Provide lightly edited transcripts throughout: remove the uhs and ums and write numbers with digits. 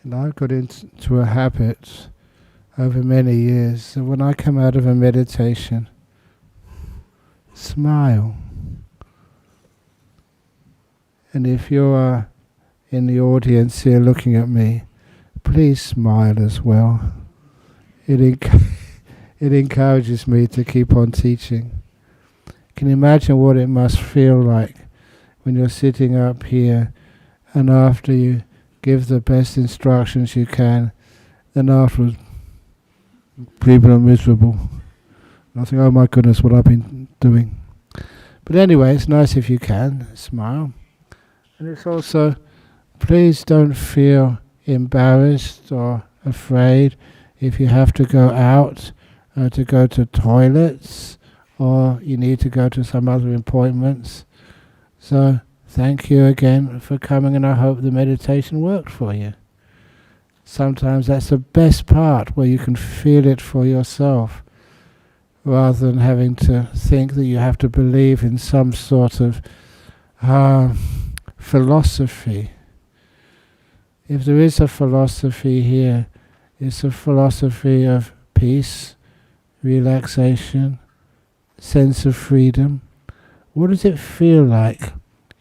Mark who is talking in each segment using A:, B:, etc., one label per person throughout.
A: And I've got into a habit over many years, so when I come out of a meditation, smile. And if you are in the audience here looking at me, please smile as well. It encourages me to keep on teaching. Can you imagine what it must feel like when you're sitting up here and after you give the best instructions you can, then afterwards people are miserable. And I think, oh my goodness, what I've been doing. But anyway, it's nice if you can smile. And it's also, please don't feel embarrassed or afraid if you have to go out to go to toilets or you need to go to some other appointments. So thank you again for coming, and I hope the meditation worked for you. Sometimes that's the best part, where you can feel it for yourself rather than having to think that you have to believe in some sort of philosophy. If there is a philosophy here, it's a philosophy of peace, relaxation, sense of freedom. What does it feel like,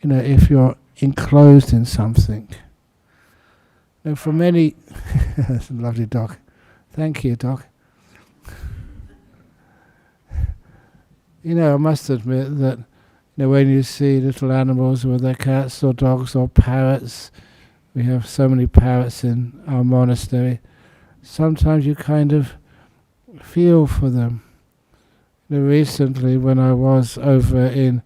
A: if you're enclosed in something? Now for many, that's a lovely dog. Thank you, dog. I must admit that when you see little animals, whether cats or dogs or parrots, we have so many parrots in our monastery, sometimes you kind of feel for them. Recently, when I was over in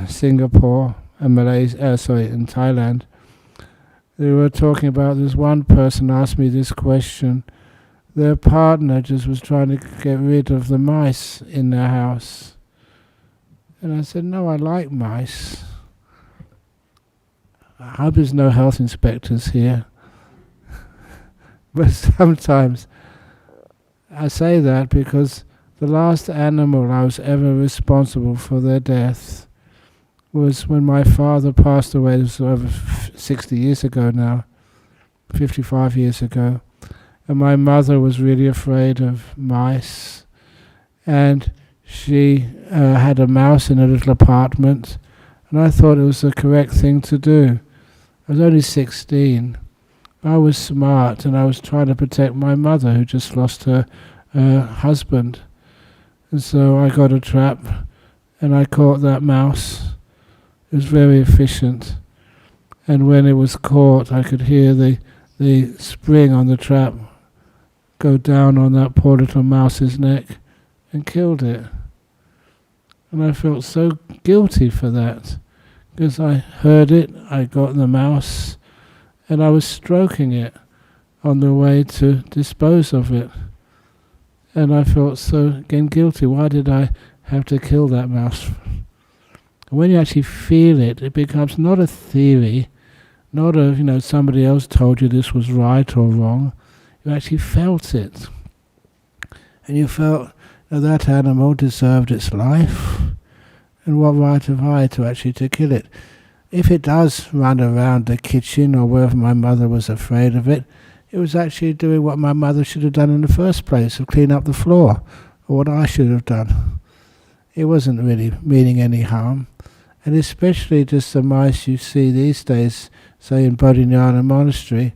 A: Singapore and in Thailand, they were talking about this one person asked me this question. Their partner just was trying to get rid of the mice in their house. And I said, no, I like mice. I hope there's no health inspectors here. But sometimes I say that because the last animal I was ever responsible for their death was when my father passed away. This was over 60 years ago now, 55 years ago. And my mother was really afraid of mice. And she had a mouse in a little apartment. And I thought it was the correct thing to do. I was only 16. I was smart, and I was trying to protect my mother, who just lost her husband. And so I got a trap, and I caught that mouse. It was very efficient. And when it was caught, I could hear the spring on the trap go down on that poor little mouse's neck and killed it. And I felt so guilty for that, because I heard it, I got the mouse, and I was stroking it on the way to dispose of it. And I felt so, again, guilty. Why did I have to kill that mouse? When you actually feel it, it becomes not a theory, not a, somebody else told you this was right or wrong. You actually felt it. And you felt that animal deserved its life. And what right have I to kill it? If it does run around the kitchen or wherever my mother was afraid of it, it was actually doing what my mother should have done in the first place, of clean up the floor, or what I should have done. It wasn't really meaning any harm. And especially just the mice you see these days, say in Bodhinyana Monastery,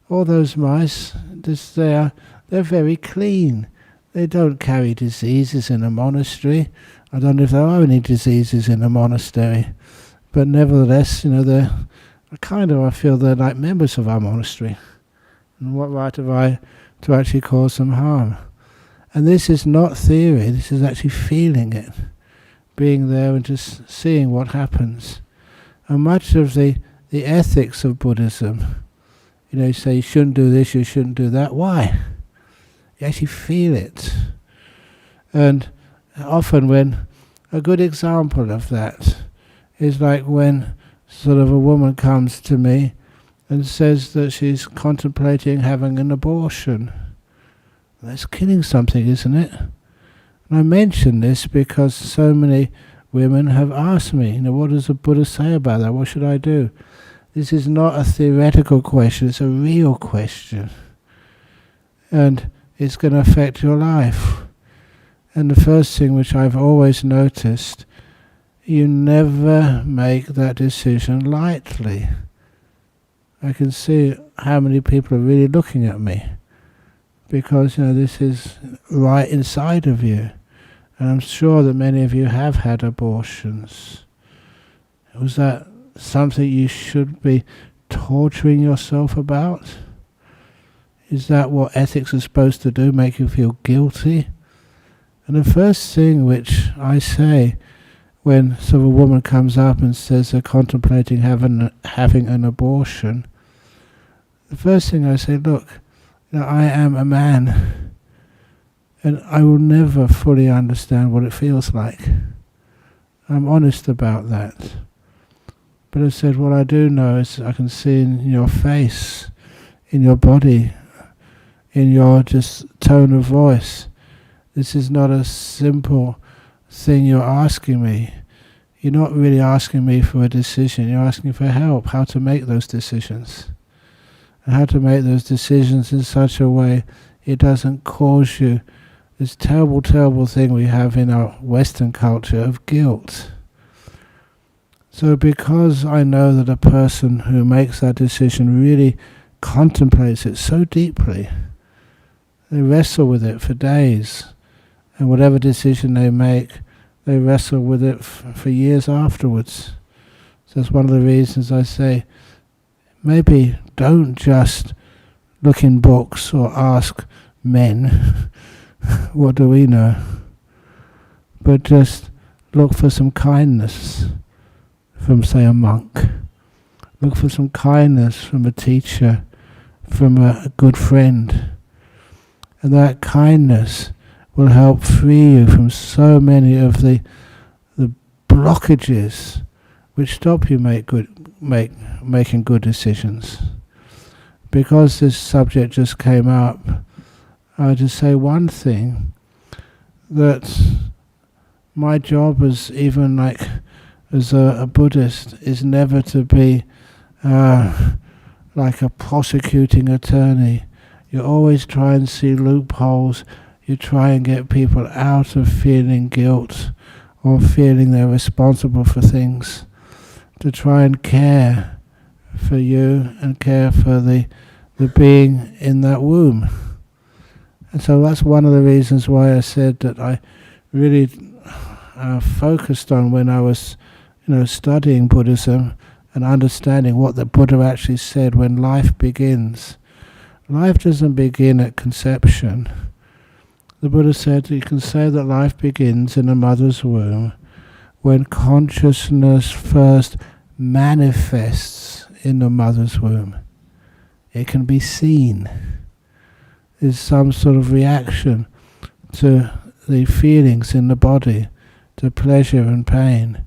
A: all those mice, they're very clean. They don't carry diseases in a monastery. I don't know if there are any diseases in a monastery, but nevertheless, I feel they're like members of our monastery. And what right have I to actually cause them harm? And this is not theory, this is actually feeling it, being there and just seeing what happens. And much of the ethics of Buddhism, you say you shouldn't do this, you shouldn't do that. Why? You actually feel it. And often when, a good example of that is like when sort of a woman comes to me and says that she's contemplating having an abortion. That's killing something, isn't it? And I mention this because so many women have asked me, what does the Buddha say about that? What should I do? This is not a theoretical question, it's a real question. And it's going to affect your life. And the first thing which I've always noticed, you never make that decision lightly. I can see how many people are really looking at me, because this is right inside of you. And I'm sure that many of you have had abortions. Was that something you should be torturing yourself about? Is that what ethics are supposed to do, make you feel guilty? And the first thing which I say when sort of a woman comes up and says they're contemplating having an abortion, the first thing I say, look, I am a man, and I will never fully understand what it feels like. I'm honest about that. But I said, what I do know is I can see in your face, in your body, in your just tone of voice, this is not a simple thing you're asking me. You're not really asking me for a decision, you're asking for help, how to make those decisions. And how to make those decisions in such a way it doesn't cause you this terrible, terrible thing we have in our Western culture of guilt. So because I know that a person who makes that decision really contemplates it so deeply, they wrestle with it for days, and whatever decision they make, they wrestle with it for years afterwards. So that's one of the reasons I say, maybe don't just look in books or ask men, what do we know? But just look for some kindness from, say, a monk. Look for some kindness from a teacher, from a good friend. And that kindness will help free you from so many of the blockages which stop you making good decisions. Because this subject just came up, I just say one thing, that my job as a Buddhist is never to be like a prosecuting attorney. You always try and see loopholes. You try and get people out of feeling guilt or feeling they're responsible for things, to try and care for you and care for the being in that womb. And so that's one of the reasons why I said that I really focused on, when I was studying Buddhism and understanding what the Buddha actually said, when life begins. Life doesn't begin at conception. The Buddha said you can say that life begins in a mother's womb when consciousness first manifests in the mother's womb. It can be seen. There's some sort of reaction to the feelings in the body, to pleasure and pain.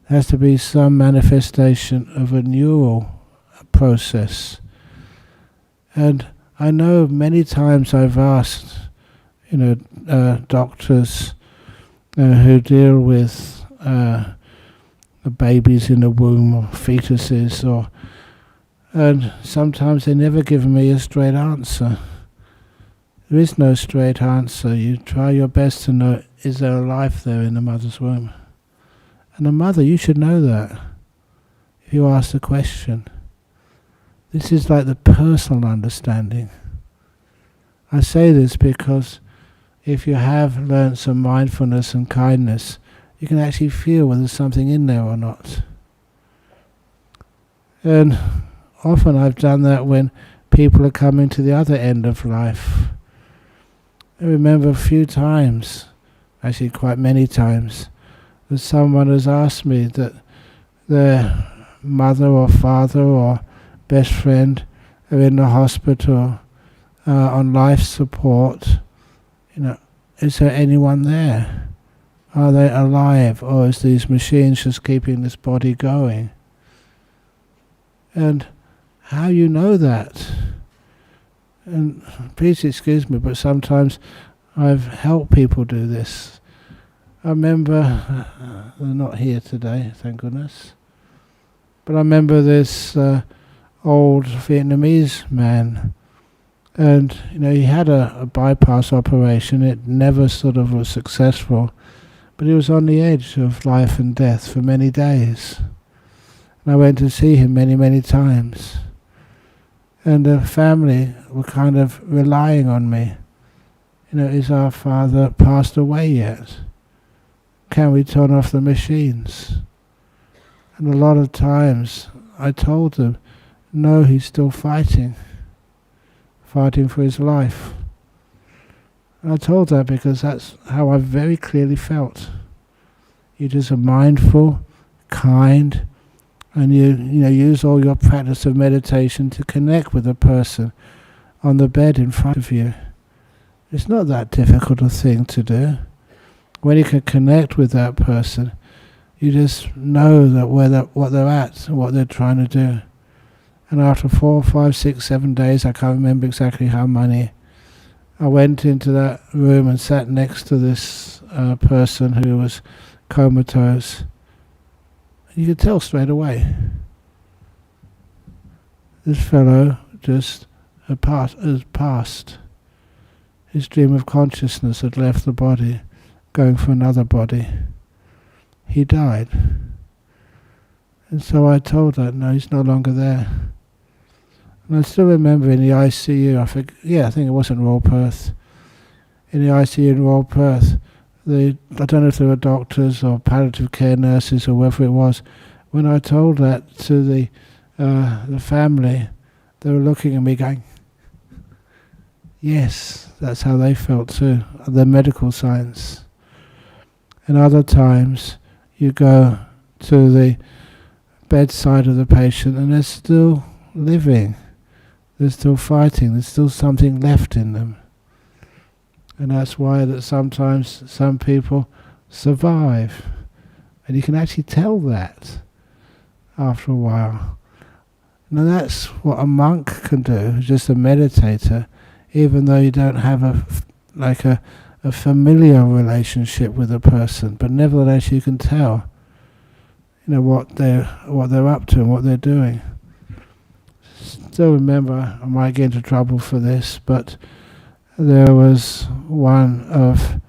A: There has to be some manifestation of a neural process. And I know many times I've asked doctors who deal with babies in the womb or fetuses, and sometimes they never give me a straight answer. There is no straight answer. You try your best to know, is there a life there in the mother's womb? And the mother, you should know that if you ask the question. This is like the personal understanding. I say this because if you have learnt some mindfulness and kindness, you can actually feel whether there's something in there or not. And often I've done that when people are coming to the other end of life. I remember a few times, actually quite many times, that someone has asked me that their mother or father or best friend are in the hospital on life support. Is there anyone there? Are they alive, or is these machines just keeping this body going? And how you know that? And please excuse me, but sometimes I've helped people do this. I remember, they're not here today, thank goodness, but I remember this old Vietnamese man, and he had a bypass operation. It never sort of was successful, but he was on the edge of life and death for many days. And I went to see him many, many times. And the family were kind of relying on me. Is our father passed away yet? Can we turn off the machines? And a lot of times I told them, no, he's still fighting for his life. And I told that because that's how I very clearly felt. You're just a mindful, kind, and you use all your practice of meditation to connect with a person on the bed in front of you. It's not that difficult a thing to do. When you can connect with that person, you just know that what they're at and what they're trying to do. And after 4, 5, 6, 7 days, I can't remember exactly how many, I went into that room and sat next to this person who was comatose. You could tell straight away. This fellow just had passed. His stream of consciousness had left the body, going for another body. He died. And so I told her, no, he's no longer there. And I still remember in the ICU, I think it was in Royal Perth. In the ICU in Royal Perth, I don't know if they were doctors or palliative care nurses or whoever it was. When I told that to the family, they were looking at me going, yes, that's how they felt too, the medical science. And other times, you go to the bedside of the patient and they're still living, they're still fighting, there's still something left in them. And that's why that sometimes some people survive. And you can actually tell that after a while. Now that's what a monk can do, just a meditator, even though you don't have a familiar relationship with a person, but nevertheless you can tell, what they're up to and what they're doing. Still remember, I might get into trouble for this, but there was one of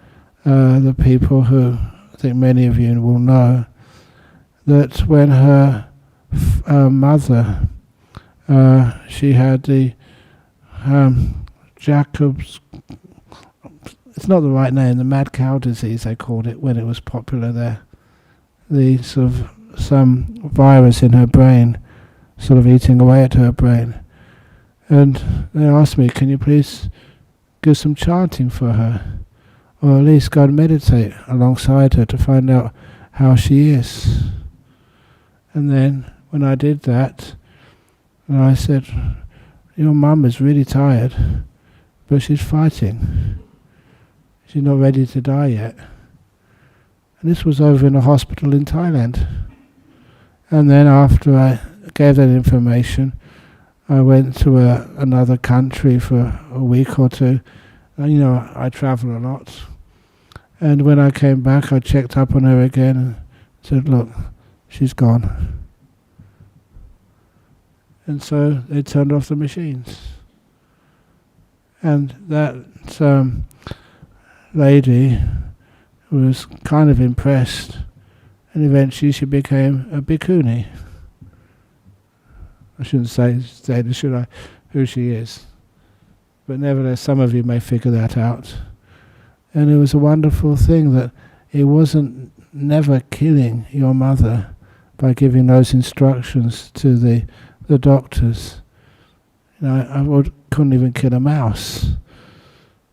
A: the people who I think many of you will know, that when her mother, she had the Jacob's, it's not the right name, the mad cow disease they called it when it was popular there. The sort of some virus in her brain, sort of eating away at her brain. And they asked me, can you please give some chanting for her? Or at least go and meditate alongside her to find out how she is. And then when I did that, and I said, your mum is really tired, but she's fighting. She's not ready to die yet. And this was over in a hospital in Thailand. And then after I gave that information, I went to another country for a week or two. And, I travel a lot. And when I came back, I checked up on her again and said, look, she's gone. And so they turned off the machines. And that lady was kind of impressed, and eventually she became a bhikkhuni. I shouldn't say this, should I, who she is. But nevertheless, some of you may figure that out. And it was a wonderful thing that it wasn't never killing your mother by giving those instructions to the doctors. I couldn't even kill a mouse.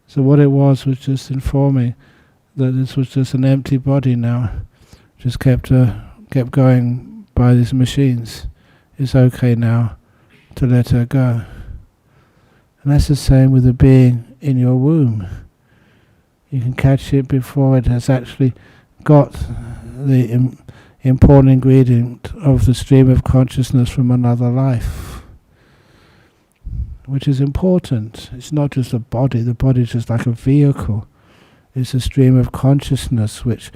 A: So what it was just informing that this was just an empty body now. Just kept going by these machines. It's okay now to let her go. And that's the same with the being in your womb. You can catch it before it has actually got the important ingredient of the stream of consciousness from another life, which is important. It's not just a body. The body is just like a vehicle. It's a stream of consciousness which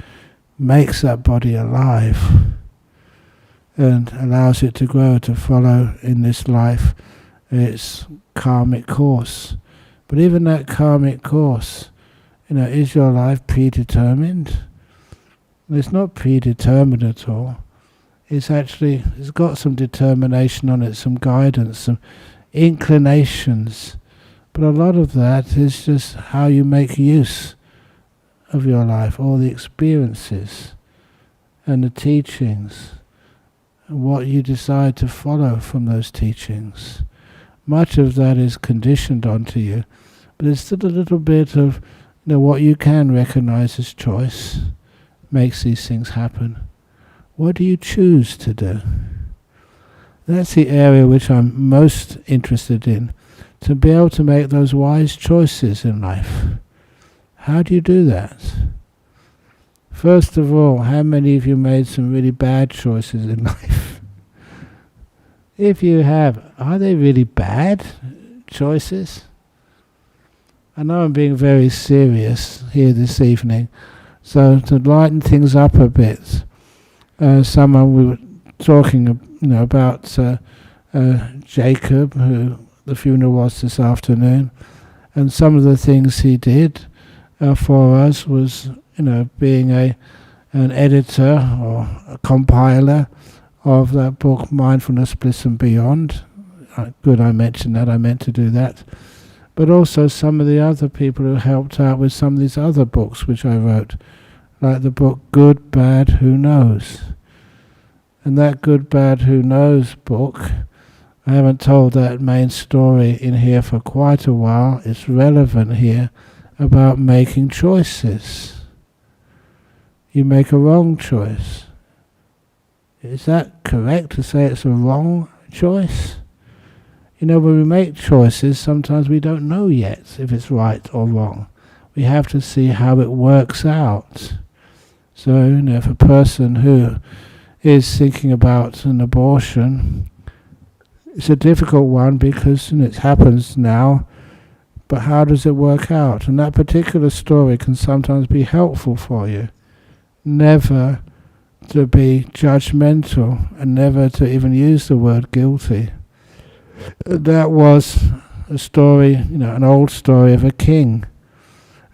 A: makes that body alive. and allows it to grow, to follow in this life its karmic course. But even that karmic course, is your life predetermined? It's not predetermined at all. It's got some determination on it, some guidance, some inclinations. But a lot of that is just how you make use of your life, all the experiences and the teachings, and what you decide to follow from those teachings. Much of that is conditioned onto you, but there's still a little bit of what you can recognize as choice makes these things happen. What do you choose to do? That's the area which I'm most interested in, to be able to make those wise choices in life. How do you do that? First of all, how many of you made some really bad choices in life? If you have, are they really bad choices? I know I'm being very serious here this evening, so to lighten things up a bit, someone we were talking about Jacob, who the funeral was this afternoon, and some of the things he did for us was, being an editor or a compiler of that book, Mindfulness, Bliss and Beyond. Good, I mentioned that. I meant to do that. But also some of the other people who helped out with some of these other books which I wrote, like the book Good, Bad, Who Knows? And that Good, Bad, Who Knows book, I haven't told that main story in here for quite a while. It's relevant here about making choices. You make a wrong choice. Is that correct to say it's a wrong choice? When we make choices, sometimes we don't know yet if it's right or wrong. We have to see how it works out. So, if a person who is thinking about an abortion, it's a difficult one because it happens now, but how does it work out? And that particular story can sometimes be helpful for you. Never to be judgmental and never to even use the word guilty. That was a story, an old story of a king.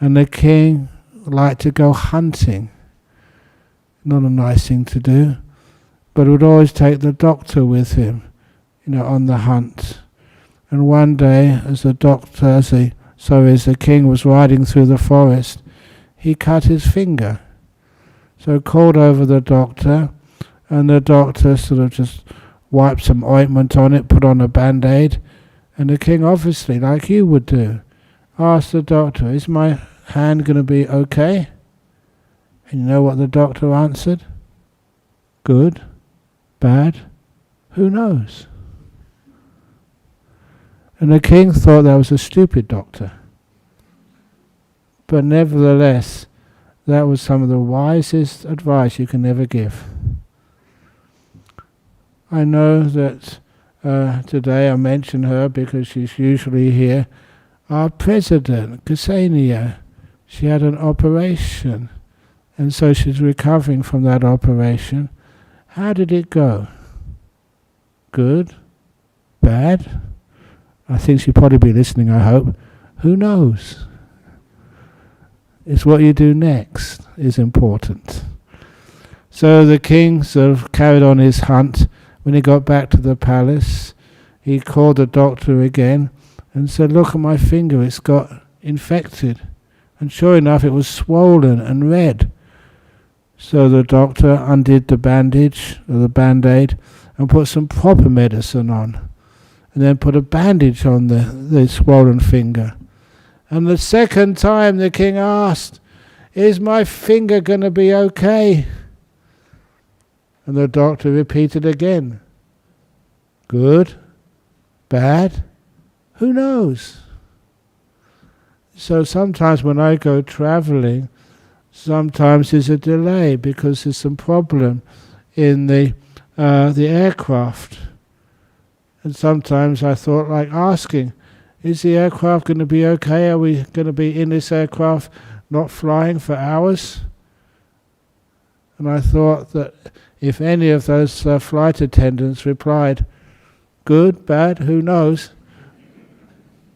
A: And the king liked to go hunting. Not a nice thing to do, but would always take the doctor with him, on the hunt. And one day, as the king was riding through the forest, he cut his finger. So called over the doctor, and the doctor sort of just wiped some ointment on it, put on a band-aid, and the king, obviously, like you would do, asked the doctor, is my hand going to be okay? And you know what the doctor answered? Good, bad, who knows? And the king thought that was a stupid doctor. But nevertheless, that was some of the wisest advice you can ever give. I know that today I mention her because she's usually here. Our president, Ksenia, she had an operation, and so she's recovering from that operation. How did it go? Good? Bad? I think she'll probably be listening, I hope. Who knows? It's what you do next is important. So the king sort of carried on his hunt. When he got back to the palace, he called the doctor again and said, look at my finger, it's got infected. And sure enough, it was swollen and red. So the doctor undid the bandage, or the band-aid, and put some proper medicine on. And then put a bandage on the swollen finger. And the second time the king asked, is my finger going to be okay? And the doctor repeated again. Good? Bad? Who knows? So sometimes when I go traveling, sometimes there's a delay because there's some problem in the aircraft. And sometimes I thought like asking, is the aircraft going to be okay? Are we going to be in this aircraft not flying for hours? And I thought that if any of those flight attendants replied, good, bad, who knows,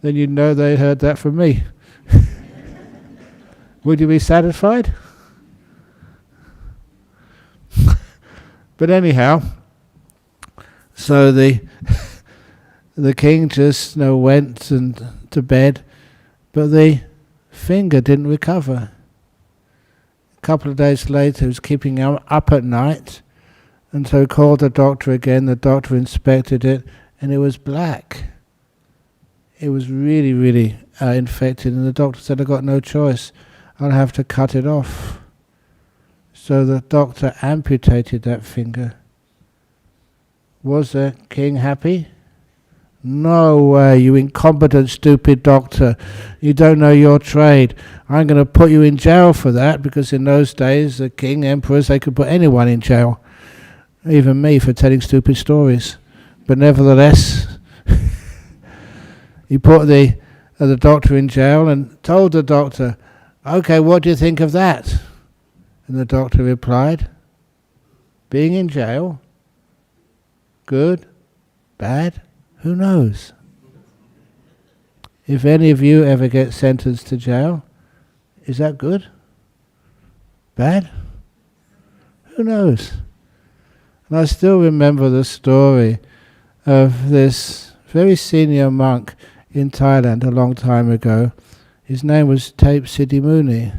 A: then you'd know they heard that from me. Would you be satisfied? But anyhow, so the king just went to bed, but the finger didn't recover. A couple of days later, he was keeping up at night, and so he called the doctor again. The doctor inspected it, and it was black. It was really, really infected, and the doctor said, I've got no choice. I'll have to cut it off. So the doctor amputated that finger. Was the king happy? No way, you incompetent, stupid doctor. You don't know your trade. I'm going to put you in jail for that, because in those days, the king, emperors, they could put anyone in jail. Even me for telling stupid stories. But nevertheless, he put the doctor in jail and told the doctor, okay, what do you think of that? And the doctor replied, being in jail? Good? Bad? Who knows? If any of you ever get sentenced to jail, is that good? Bad? Who knows? And I still remember the story of this very senior monk in Thailand a long time ago. His name was Tape Siddhimuni.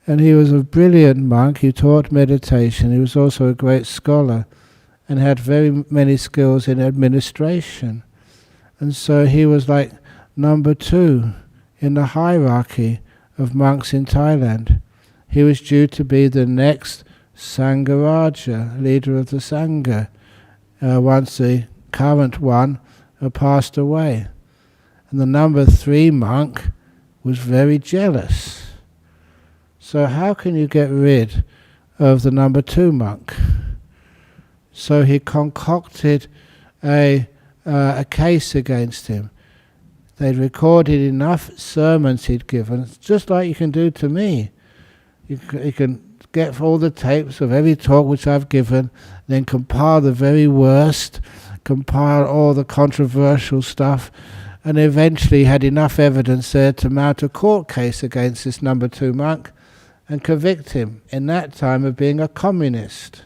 A: And he was a brilliant monk. He taught meditation. He was also a great scholar and had very many skills in administration. And so he was like number 2 in the hierarchy of monks in Thailand. He was due to be the next Sangharaja, leader of the Sangha, once the current one passed away. And the number 3 monk was very jealous. So how can you get rid of the number 2 monk? So he concocted a case against him. They'd recorded enough sermons he'd given, just like you can do to me. You can get all the tapes of every talk which I've given, then compile the very worst, compile all the controversial stuff, and eventually had enough evidence there to mount a court case against this number 2 monk and convict him in that time of being a communist,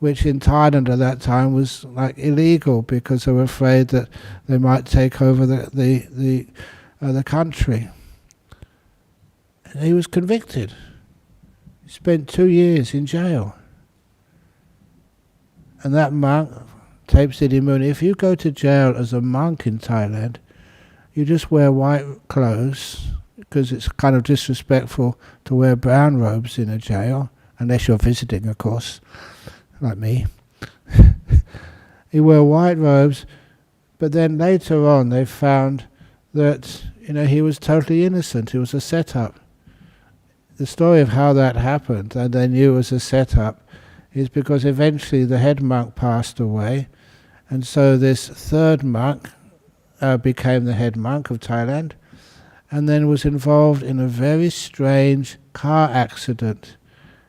A: which in Thailand at that time was like illegal because they were afraid that they might take over the country. And he was convicted. He spent 2 years in jail. And that monk, Tape Siddhimuni, if you go to jail as a monk in Thailand, you just wear white clothes, because it's kind of disrespectful to wear brown robes in a jail, unless you're visiting, of course, like me. He wore white robes, but then later on they found that he was totally innocent. It was a setup. The story of how that happened, and they knew it was a setup, is because eventually the head monk passed away, and so this 3rd monk became the head monk of Thailand, and then was involved in a very strange car accident.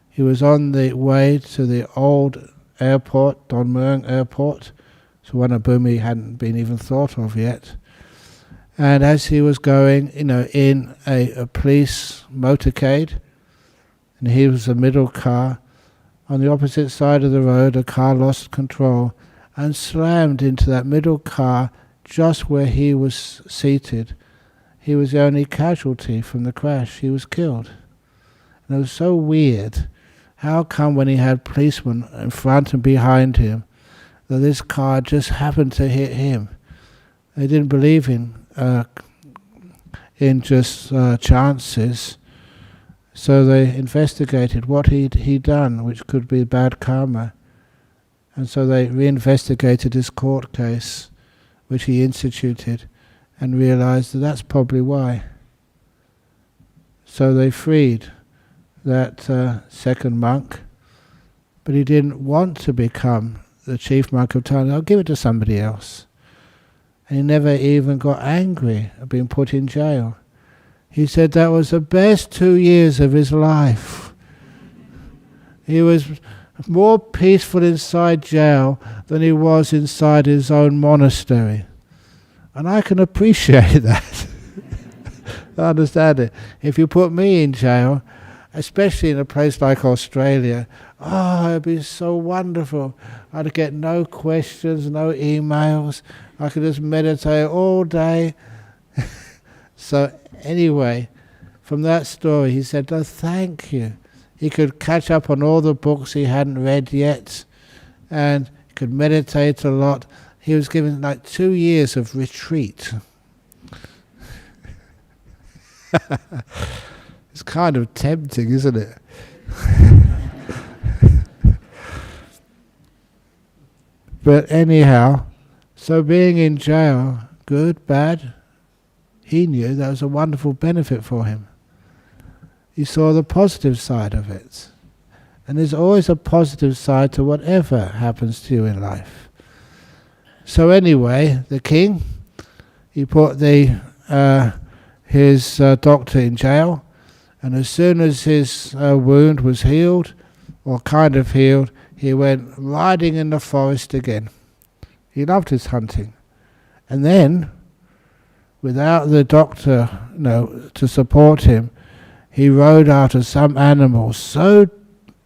A: He was on the way to the old airport, Don Mueang Airport, Suvarnabhumi hadn't been even thought of yet. And as he was going, in a police motorcade, and he was the middle car, on the opposite side of the road, a car lost control and slammed into that middle car just where he was seated. He was the only casualty from the crash. He was killed. And it was so weird. How come when he had policemen in front and behind him, that this car just happened to hit him? They didn't believe in just chances. So they investigated what he'd done, which could be bad karma. And so they reinvestigated his court case, which he instituted, and realized that that's probably why. So they freed that 2nd monk, but he didn't want to become the chief monk of Thailand. I'll give it to somebody else. And he never even got angry at being put in jail. He said that was the best 2 years of his life. He was more peaceful inside jail than he was inside his own monastery. And I can appreciate that. I understand it. If you put me in jail, especially in a place like Australia, it'd be so wonderful. I'd get no questions, no emails. I could just meditate all day. So anyway, from that story, he said, "Oh, thank you." He could catch up on all the books he hadn't read yet, and he could meditate a lot. He was given like 2 years of retreat. It's kind of tempting, isn't it? But anyhow, so being in jail, good, bad, he knew that was a wonderful benefit for him. He saw the positive side of it. And there's always a positive side to whatever happens to you in life. So anyway, the king, he put his doctor in jail, and as soon as his wound was healed, or kind of healed, he went riding in the forest again. He loved his hunting. And then, without the doctor to support him, he rode after some animal so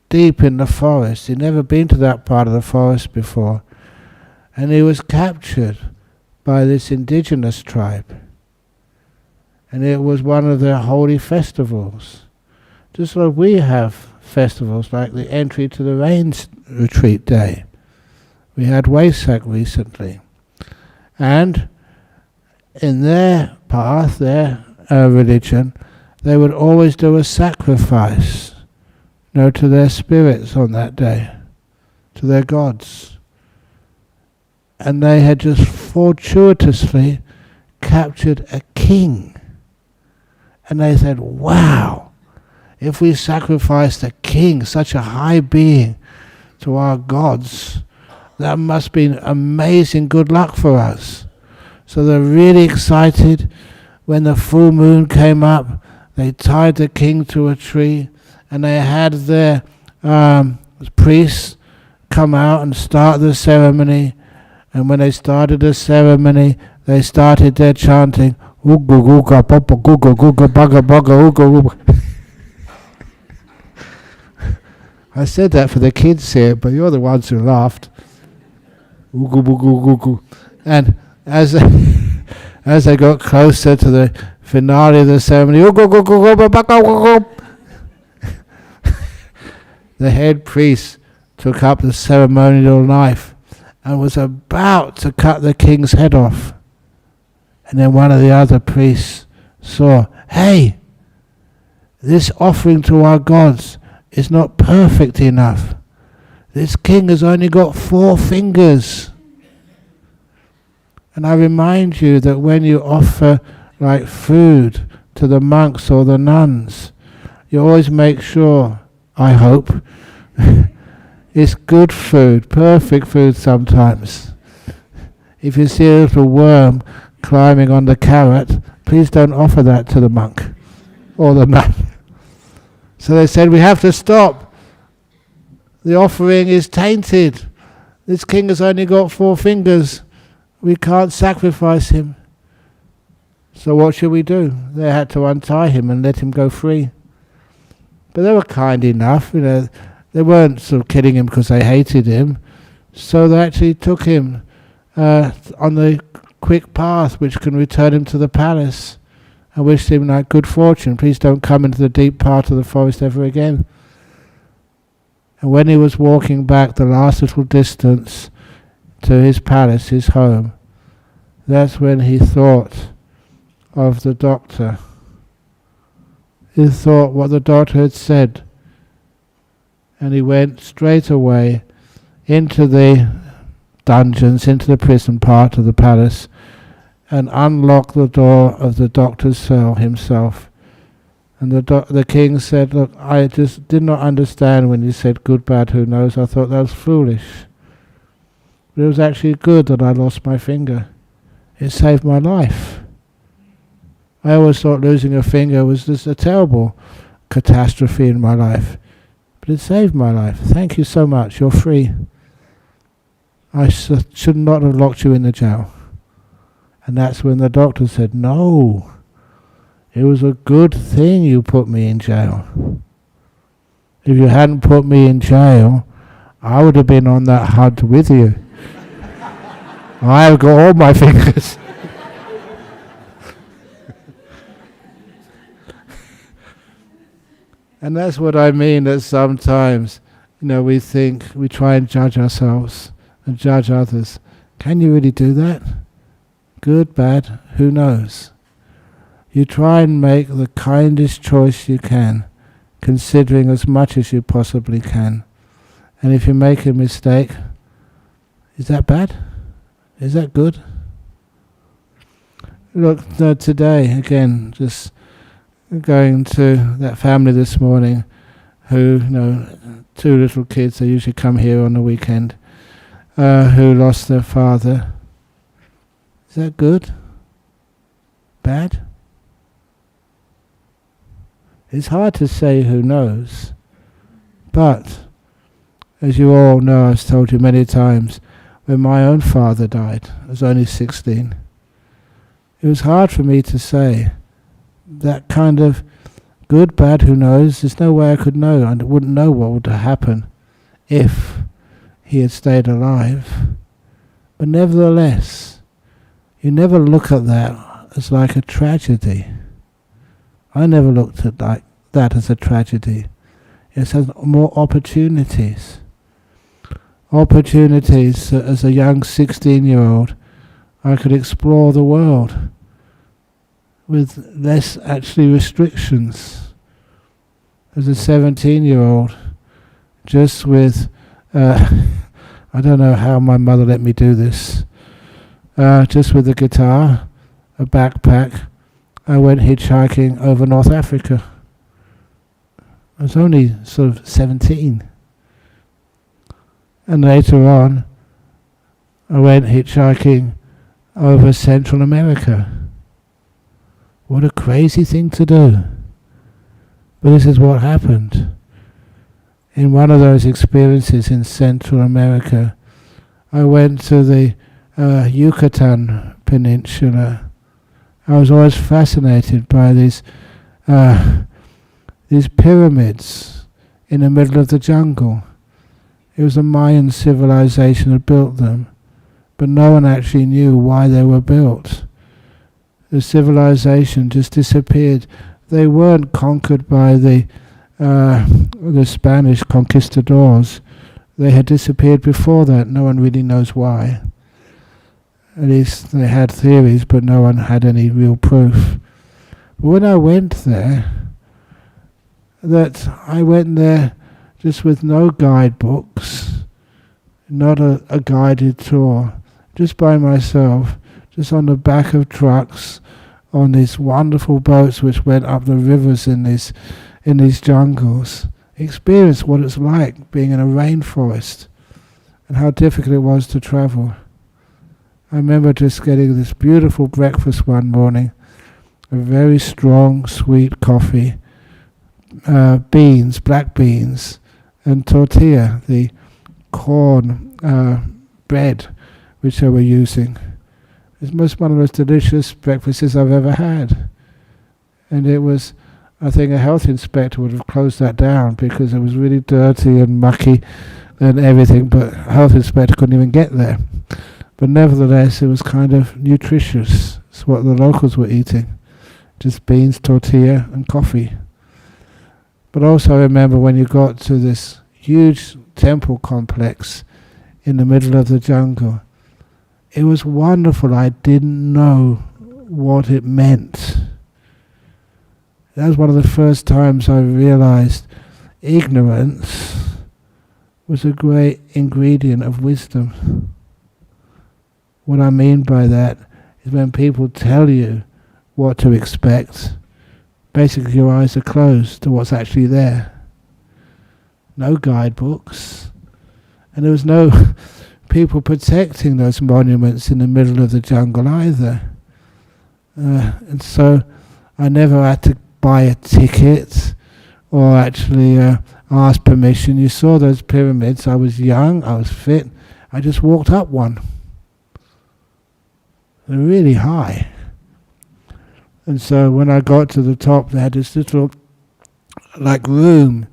A: deep in the forest, he'd never been to that part of the forest before, and he was captured by this indigenous tribe. And it was one of their holy festivals. Just like we have festivals like the entry to the rains retreat day. We had Waisak recently. And in their path, their religion, they would always do a sacrifice, to their spirits on that day, to their gods. And they had just fortuitously captured a king. And they said, wow, if we sacrificed a king, such a high being, to our gods, that must be amazing good luck for us. So they're really excited. When the full moon came up, they tied the king to a tree, and they had their priests come out and start the ceremony. And when they started the ceremony, they started their chanting, "Ooga googa papa googa googa bugga bugga ooga ooga." I said that for the kids here, but you're the ones who laughed. Ooga booga googa. And as they got closer to the finale of the ceremony, the head priest took up the ceremonial knife and was about to cut the king's head off. And then one of the other priests saw, hey, this offering to our gods is not perfect enough. This king has only got 4 fingers. And I remind you that when you offer like food to the monks or the nuns, you always make sure, I hope, it's good food, perfect food sometimes. If you see a little worm climbing on the carrot, please don't offer that to the monk or the nun. So they said, we have to stop. The offering is tainted. This king has only got 4 fingers. We can't sacrifice him. So what should we do? They had to untie him and let him go free. But they were kind enough, they weren't sort of killing him because they hated him. So they actually took him on the quick path which can return him to the palace, and wished him like good fortune. Please don't come into the deep part of the forest ever again. And when he was walking back the last little distance to his palace, his home, that's when he thought of the doctor. He thought what the doctor had said, and he went straight away into the dungeons, into the prison part of the palace, and unlocked the door of the doctor's cell himself. And the king said, look, I just did not understand when you said good, bad, who knows. I thought that was foolish. But it was actually good that I lost my finger. It saved my life. I always thought losing a finger was just a terrible catastrophe in my life. But But it saved my life. Thank you so much. You're free. I should not have locked you in the jail. And that's when the doctor said, no, it was a good thing you put me in jail. If you hadn't put me in jail, I would have been on that hunt with you. I've got all my fingers. And that's what I mean, that sometimes, we think, we try and judge ourselves and judge others. Can you really do that? Good, bad, who knows? You try and make the kindest choice you can, considering as much as you possibly can. And if you make a mistake, is that bad? Is that good? Look, today, again, just going to that family this morning who, 2 little kids, they usually come here on the weekend, who lost their father. Is that good? Bad? It's hard to say, who knows. But, as you all know, I've told you many times, when my own father died, I was only 16, it was hard for me to say that kind of good, bad, who knows. There's no way I could know. I wouldn't know what would happen if he had stayed alive. But nevertheless, you never look at that as like a tragedy. I never looked at that as a tragedy. It has more opportunities. Opportunities that as a young 16-year-old I could explore the world with less actually restrictions. As a 17-year-old, just with, I don't know how my mother let me do this, just with a guitar, a backpack, I went hitchhiking over North Africa. I was only sort of 17. And later on, I went hitchhiking over Central America. What a crazy thing to do. But this is what happened. In one of those experiences in Central America, I went to the Yucatan Peninsula. I was always fascinated by these pyramids in the middle of the jungle. It was a Mayan civilization that built them, but no one actually knew why they were built. The civilization just disappeared. They weren't conquered by the Spanish conquistadors. They had disappeared before that. No one really knows why. At least they had theories, but no one had any real proof. But when I went there, I went there just with no guidebooks, not a guided tour, just by myself, just on the back of trucks, on these wonderful boats which went up the rivers in these jungles. Experienced what it's like being in a rainforest and how difficult it was to travel. I remember just getting this beautiful breakfast one morning, a very strong, sweet coffee, beans, black beans, and tortilla, the corn bread which they were using. It was one of the most delicious breakfasts I've ever had. And it was, I think a health inspector would have closed that down because it was really dirty and mucky and everything, but a health inspector couldn't even get there. But nevertheless, it was kind of nutritious. It's what the locals were eating. Just beans, tortilla, and coffee. But also I remember when you got to this huge temple complex in the middle of the jungle, it was wonderful. I didn't know what it meant. That was one of the first times I realized ignorance was a great ingredient of wisdom. What I mean by that is when people tell you what to expect, basically your eyes are closed to what's actually there. No guidebooks. And there was no people protecting those monuments in the middle of the jungle either. And so I never had to buy a ticket or actually ask permission. You saw those pyramids. I was young, I was fit. I just walked up one. They're really high. And so when I got to the top, they had this little like room,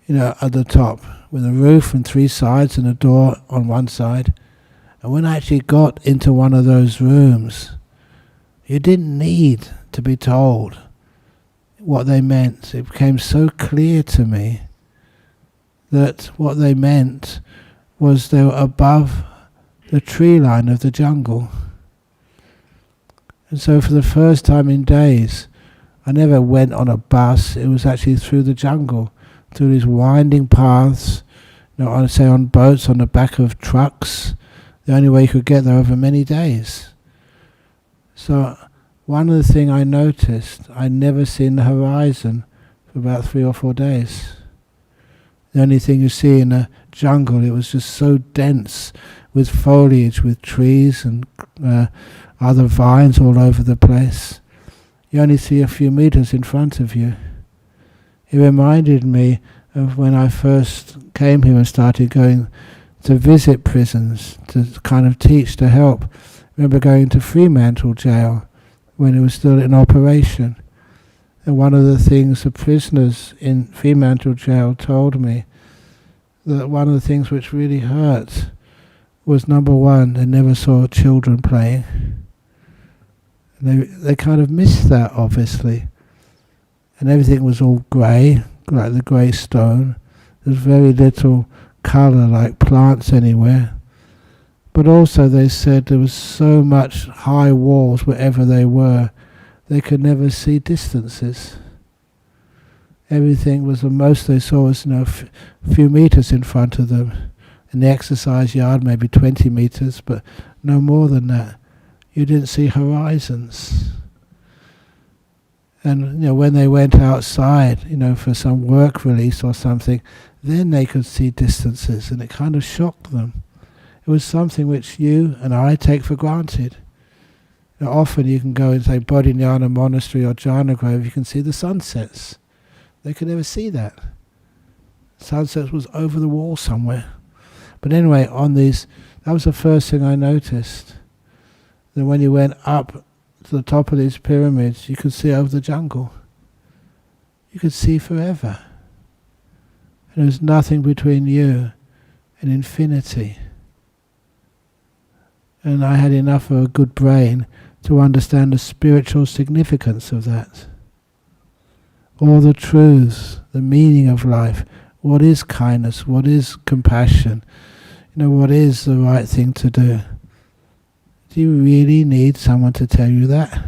A: at the top, with a roof on 3 sides and a door on one side. And when I actually got into one of those rooms, you didn't need to be told what they meant. It became so clear to me that what they meant was they were above the tree line of the jungle. And so for the first time in days, I never went on a bus. It was actually through the jungle, through these winding paths, on boats, on the back of trucks. The only way you could get there over many days. So one of the things I noticed, I'd never seen the horizon for about 3 or 4 days. The only thing you see in a jungle, it was just so dense with foliage, with trees and other vines all over the place. You only see a few meters in front of you. It reminded me of when I first came here and started going to visit prisons, to kind of teach, to help. I remember going to Fremantle jail when it was still in operation. And one of the things the prisoners in Fremantle jail told me, that one of the things which really hurt was, number one, they never saw children playing. They kind of missed that, obviously. And everything was all grey, like the grey stone. There's very little colour like plants anywhere. But also they said there was so much high walls wherever they were, they could never see distances. Everything was, the most they saw was a few meters in front of them. In the exercise yard, maybe 20 meters, but no more than that. You didn't see horizons. And when they went outside, for some work release or something, then they could see distances, and it kind of shocked them. It was something which you and I take for granted. Often you can go and say Bodhinyana Monastery or Jhana Grove, you can see the sunsets. They could never see that. Sunsets was over the wall somewhere. But anyway, that was the first thing I noticed. That when you went up to the top of these pyramids, you could see over the jungle. You could see forever. And there was nothing between you and infinity. And I had enough of a good brain to understand the spiritual significance of that. All the truths, the meaning of life, what is kindness, what is compassion, what is the right thing to do. Do you really need someone to tell you that?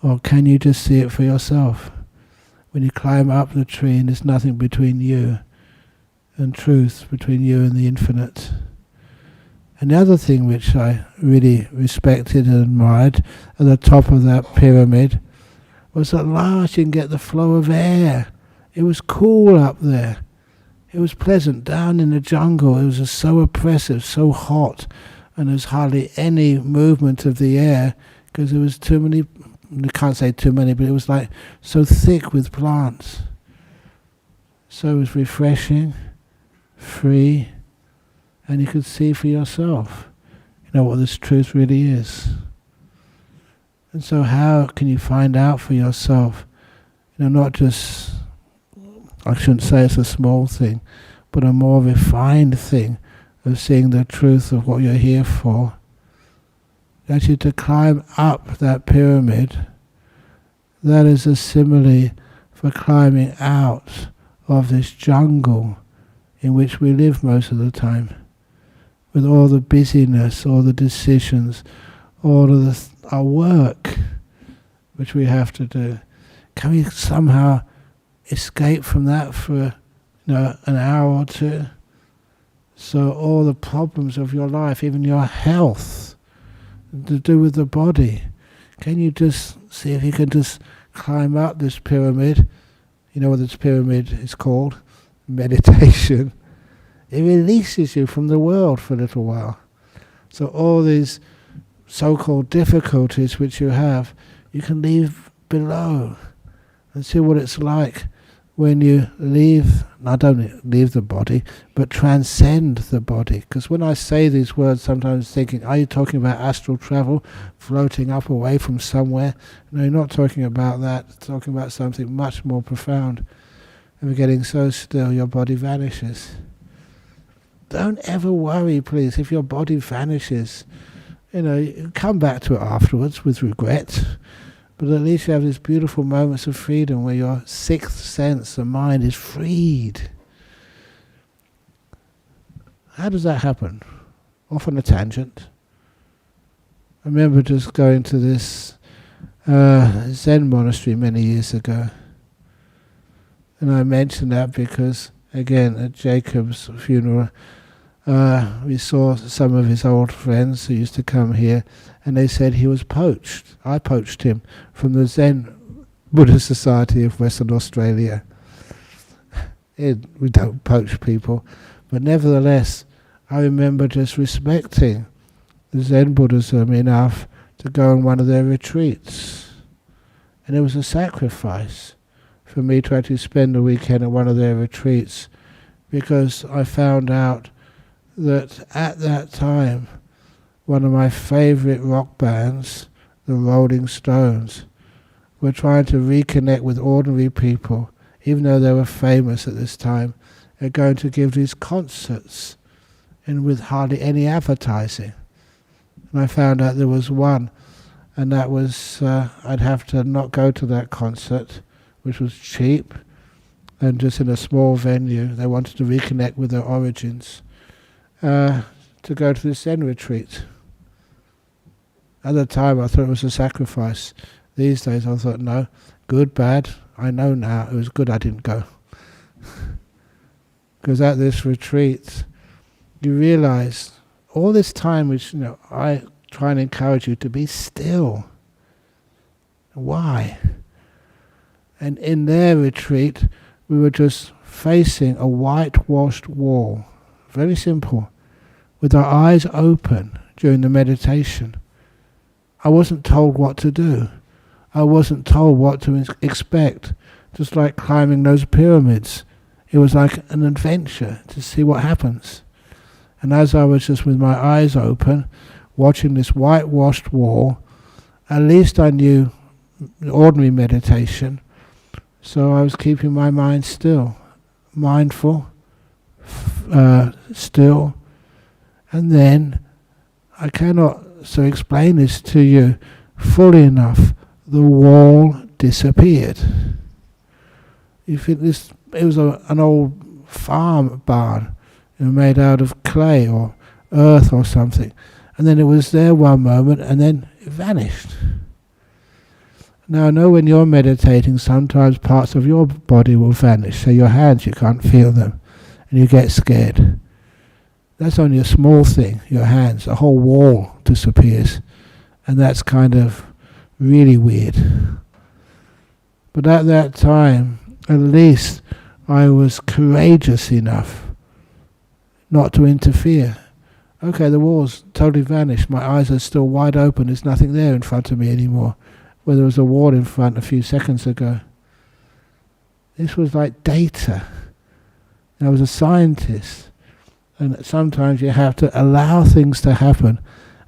A: Or can you just see it for yourself? When you climb up the tree and there's nothing between you and truth, between you and the infinite. And the other thing which I really respected and admired at the top of that pyramid was at last you can get the flow of air. It was cool up there. It was pleasant. Down in the jungle it was just so oppressive, so hot, and there was hardly any movement of the air because there was too many, I can't say too many, but it was like so thick with plants. So it was refreshing, free, and you could see for yourself, what this truth really is. And so how can you find out for yourself, not just, I shouldn't say it's a small thing, but a more refined thing of seeing the truth of what you're here for. Actually to climb up that pyramid, that is a simile for climbing out of this jungle in which we live most of the time. With all the busyness, all the decisions, all of our work which we have to do. Can we somehow escape from that for an hour or two? So all the problems of your life, even your health, to do with the body, can you just see if you can just climb up this pyramid? You know what this pyramid is called? Meditation. It releases you from the world for a little while. So all these so-called difficulties which you have, you can leave below and see what it's like when you not only leave the body, but transcend the body. Because when I say these words, sometimes thinking, are you talking about astral travel, floating up away from somewhere? No, you're not talking about that. Talking about something much more profound. And we're getting so still, your body vanishes. Don't ever worry, please, if your body vanishes. You come back to it afterwards with regret, but at least you have these beautiful moments of freedom where your sixth sense, the mind, is freed. How does that happen? Off on a tangent. I remember just going to this Zen monastery many years ago. And I mention that because, again, at Jacob's funeral, we saw some of his old friends who used to come here, and they said he was poached. I poached him from the Zen Buddhist Society of Western Australia. We don't poach people, but nevertheless, I remember just respecting the Zen Buddhism enough to go on one of their retreats. And it was a sacrifice for me to actually spend a weekend at one of their retreats, because I found out that at that time, one of my favourite rock bands, the Rolling Stones, were trying to reconnect with ordinary people, even though they were famous at this time, and going to give these concerts, and with hardly any advertising. And I found out there was one, and that was, I'd have to not go to that concert, which was cheap, and just in a small venue. They wanted to reconnect with their origins. To go to this Zen retreat. At the time I thought it was a sacrifice. These days I thought, no, good, bad, I know now, it was good I didn't go. Because at this retreat, you realize all this time which, I try and encourage you to be still. Why? And in their retreat, we were just facing a whitewashed wall. Very simple. With our eyes open during the meditation. I wasn't told what to do. I wasn't told what to expect. Just like climbing those pyramids. It was like an adventure to see what happens. And as I was just with my eyes open, watching this whitewashed wall, at least I knew ordinary meditation. So I was keeping my mind still, mindful, still. And then, I cannot so explain this to you fully enough, the wall disappeared. You think this, it was an old farm barn, made out of clay or earth or something. And then it was there one moment and then it vanished. Now I know when you're meditating, sometimes parts of your body will vanish. So your hands, you can't feel them and you get scared. That's only a small thing, your hands. A whole wall disappears. And that's kind of really weird. But at that time, at least I was courageous enough not to interfere. Okay, the wall's totally vanished. My eyes are still wide open. There's nothing there in front of me anymore. Where there was a wall in front a few seconds ago. This was like data. I was a scientist. And sometimes you have to allow things to happen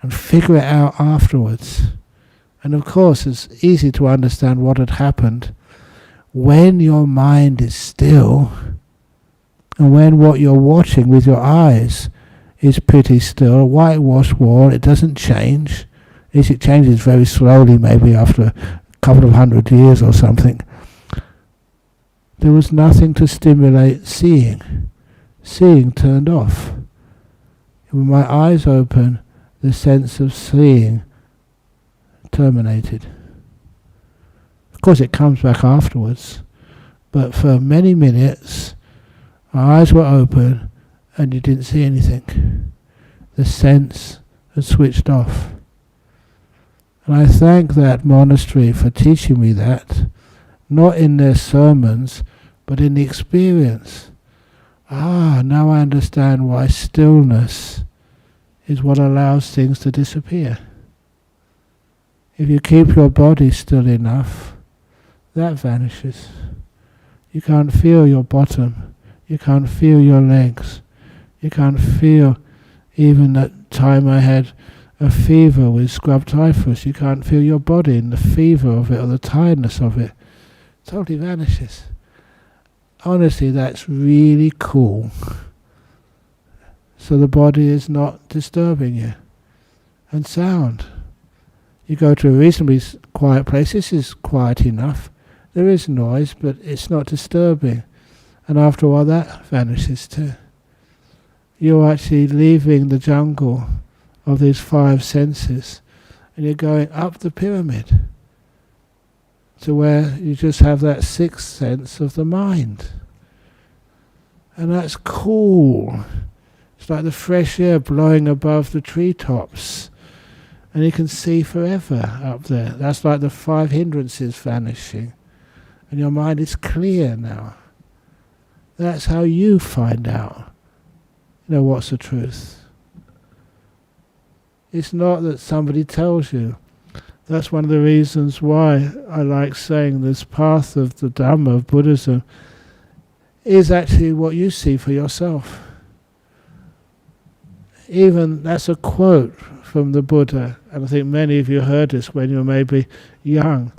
A: and figure it out afterwards. And of course, it's easy to understand what had happened when your mind is still, and when what you're watching with your eyes is pretty still. A whitewashed wall, it doesn't change. At least it changes very slowly, maybe after a couple of 100 years or something. There was nothing to stimulate seeing. Seeing turned off. With my eyes open, the sense of seeing terminated. Of course it comes back afterwards, but for many minutes our eyes were open and you didn't see anything. The sense had switched off. And I thank that monastery for teaching me that, not in their sermons, but in the experience. Now I understand why stillness is what allows things to disappear. If you keep your body still enough, that vanishes. You can't feel your bottom. You can't feel your legs. You can't feel, even that time I had a fever with scrub typhus, you can't feel your body and the fever of it or the tiredness of it. It totally vanishes. Honestly, that's really cool. So the body is not disturbing you. And sound. You go to a reasonably quiet place, this is quiet enough. There is noise, but it's not disturbing. And after a while that vanishes too. You're actually leaving the jungle of these five senses and you're going up the pyramid to where you just have that sixth sense of the mind. And that's cool. It's like the fresh air blowing above the treetops. And you can see forever up there. That's like the five hindrances vanishing. And your mind is clear now. That's how you find out, what's the truth. It's not that somebody tells you. That's one of the reasons why I like saying this path of the Dhamma, of Buddhism, is actually what you see for yourself. Even that's a quote from the Buddha, and I think many of you heard this when you were maybe young.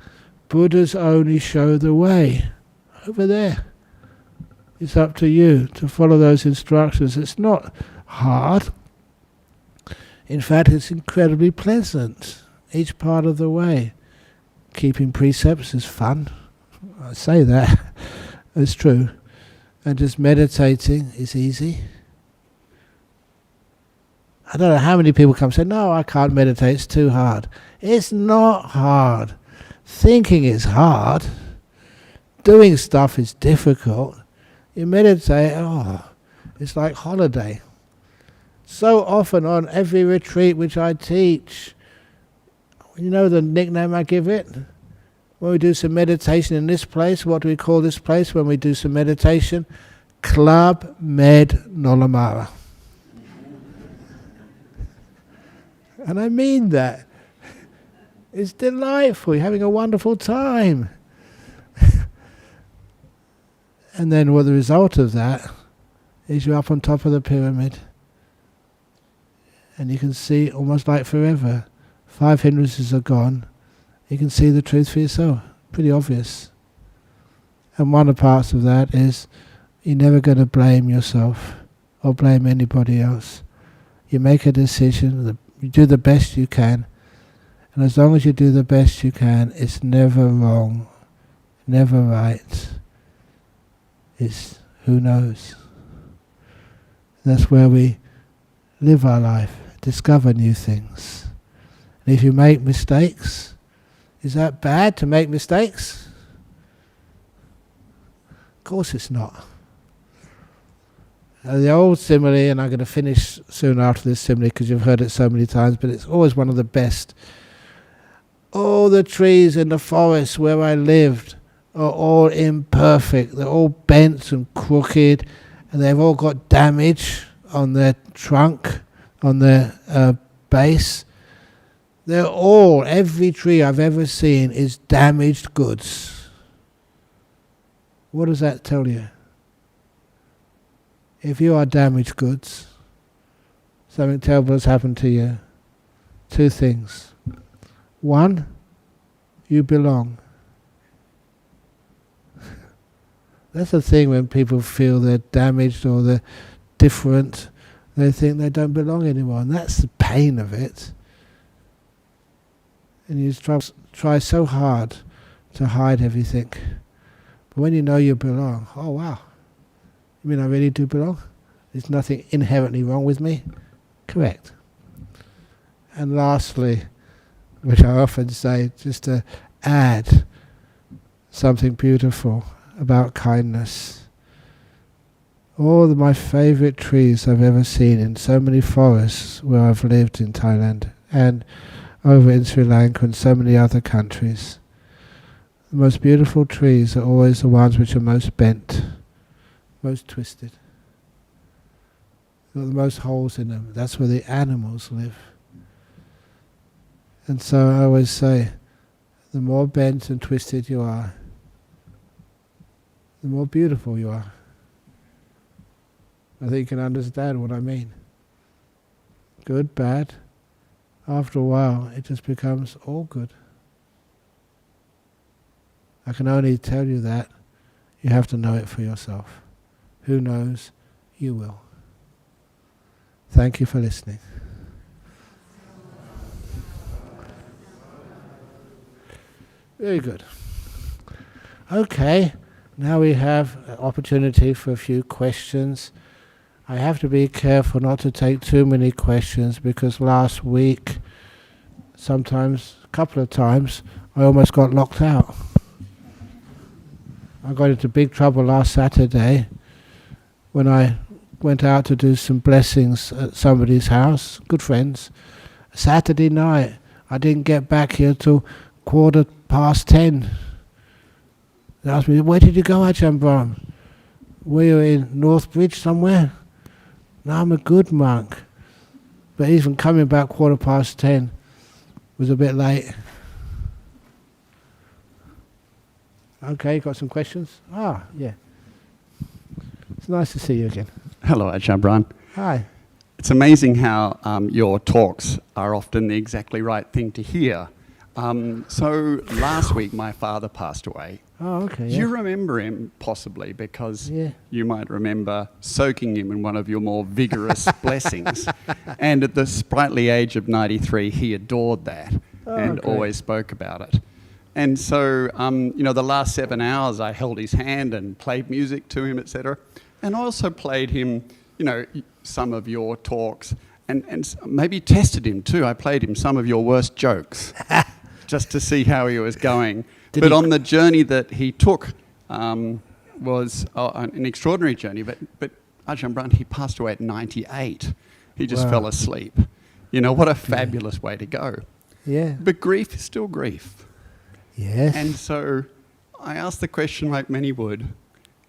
A: Buddhas only show the way. Over there. It's up to you to follow those instructions. It's not hard. In fact, it's incredibly pleasant. Each part of the way. Keeping precepts is fun. I say that. It's true. And just meditating is easy. I don't know how many people come and say, no, I can't meditate, it's too hard. It's not hard. Thinking is hard. Doing stuff is difficult. You meditate, it's like holiday. So often on every retreat which I teach, you know the nickname I give it? When we do some meditation in this place, what do we call this place when we do some meditation? Club Med Nolamara. And I mean that. It's delightful. You're having a wonderful time. And then the result of that is you're up on top of the pyramid. And you can see almost like forever. 5 hindrances are gone. You can see the truth for yourself. Pretty obvious. And one of the parts of that is you're never going to blame yourself or blame anybody else. You make a decision, you do the best you can, and as long as you do the best you can, it's never wrong, never right. It's who knows. That's where we live our life, discover new things. And if you make mistakes, is that bad to make mistakes? Of course it's not. The old simile, and I'm going to finish soon after this simile because you've heard it so many times, but it's always one of the best. All the trees in the forest where I lived are all imperfect. They're all bent and crooked, and they've all got damage on their trunk, on their base. They're all, every tree I've ever seen is damaged goods. What does that tell you? If you are damaged goods, something terrible has happened to you. 2 things. 1, you belong. That's the thing when people feel they're damaged or they're different, they think they don't belong anymore, and that's the pain of it. And you try so hard to hide everything. But when you know you belong, oh wow. You mean I really do belong? There's nothing inherently wrong with me? Correct. And lastly, which I often say, just to add something beautiful about kindness. All of my favourite trees I've ever seen in so many forests where I've lived in Thailand and over in Sri Lanka and so many other countries. The most beautiful trees are always the ones which are most bent, most twisted. Got the most holes in them. That's where the animals live. And so I always say, the more bent and twisted you are, the more beautiful you are. I think you can understand what I mean. Good, bad. After a while, it just becomes all good. I can only tell you that. You have to know it for yourself. Who knows? You will. Thank you for listening. Very good. Okay, now we have an opportunity for a few questions. I have to be careful not to take too many questions because last week, sometimes, a couple of times, I almost got locked out. I got into big trouble last Saturday when I went out to do some blessings at somebody's house, good friends. Saturday night, I didn't get back here till 10:15. They asked me, where did you go, Ajahn Brahm? Were you in Northbridge somewhere? No, I'm a good monk. But even coming back 10:15 was a bit late. Okay, got some questions? Yeah. It's nice to see you again.
B: Hello, Ajahn Brahm.
A: Hi.
B: It's amazing how your talks are often the exactly right thing to hear. So last week my father passed away.
A: Oh, okay.
B: Do you remember him possibly? Because
A: Yeah.
B: you might remember soaking him in one of your more vigorous blessings. And at the sprightly age of 93, he adored that and always spoke about it. And so, the last 7 hours I held his hand and played music to him, etc. And I also played him, some of your talks and maybe tested him too. I played him some of your worst jokes just to see how he was going. But on the journey that he took was an extraordinary journey. But Ajahn Brahm, he passed away at 98. He just fell asleep. What a fabulous way to go.
A: Yeah.
B: But grief is still grief.
A: Yes.
B: And so I asked the question like many would,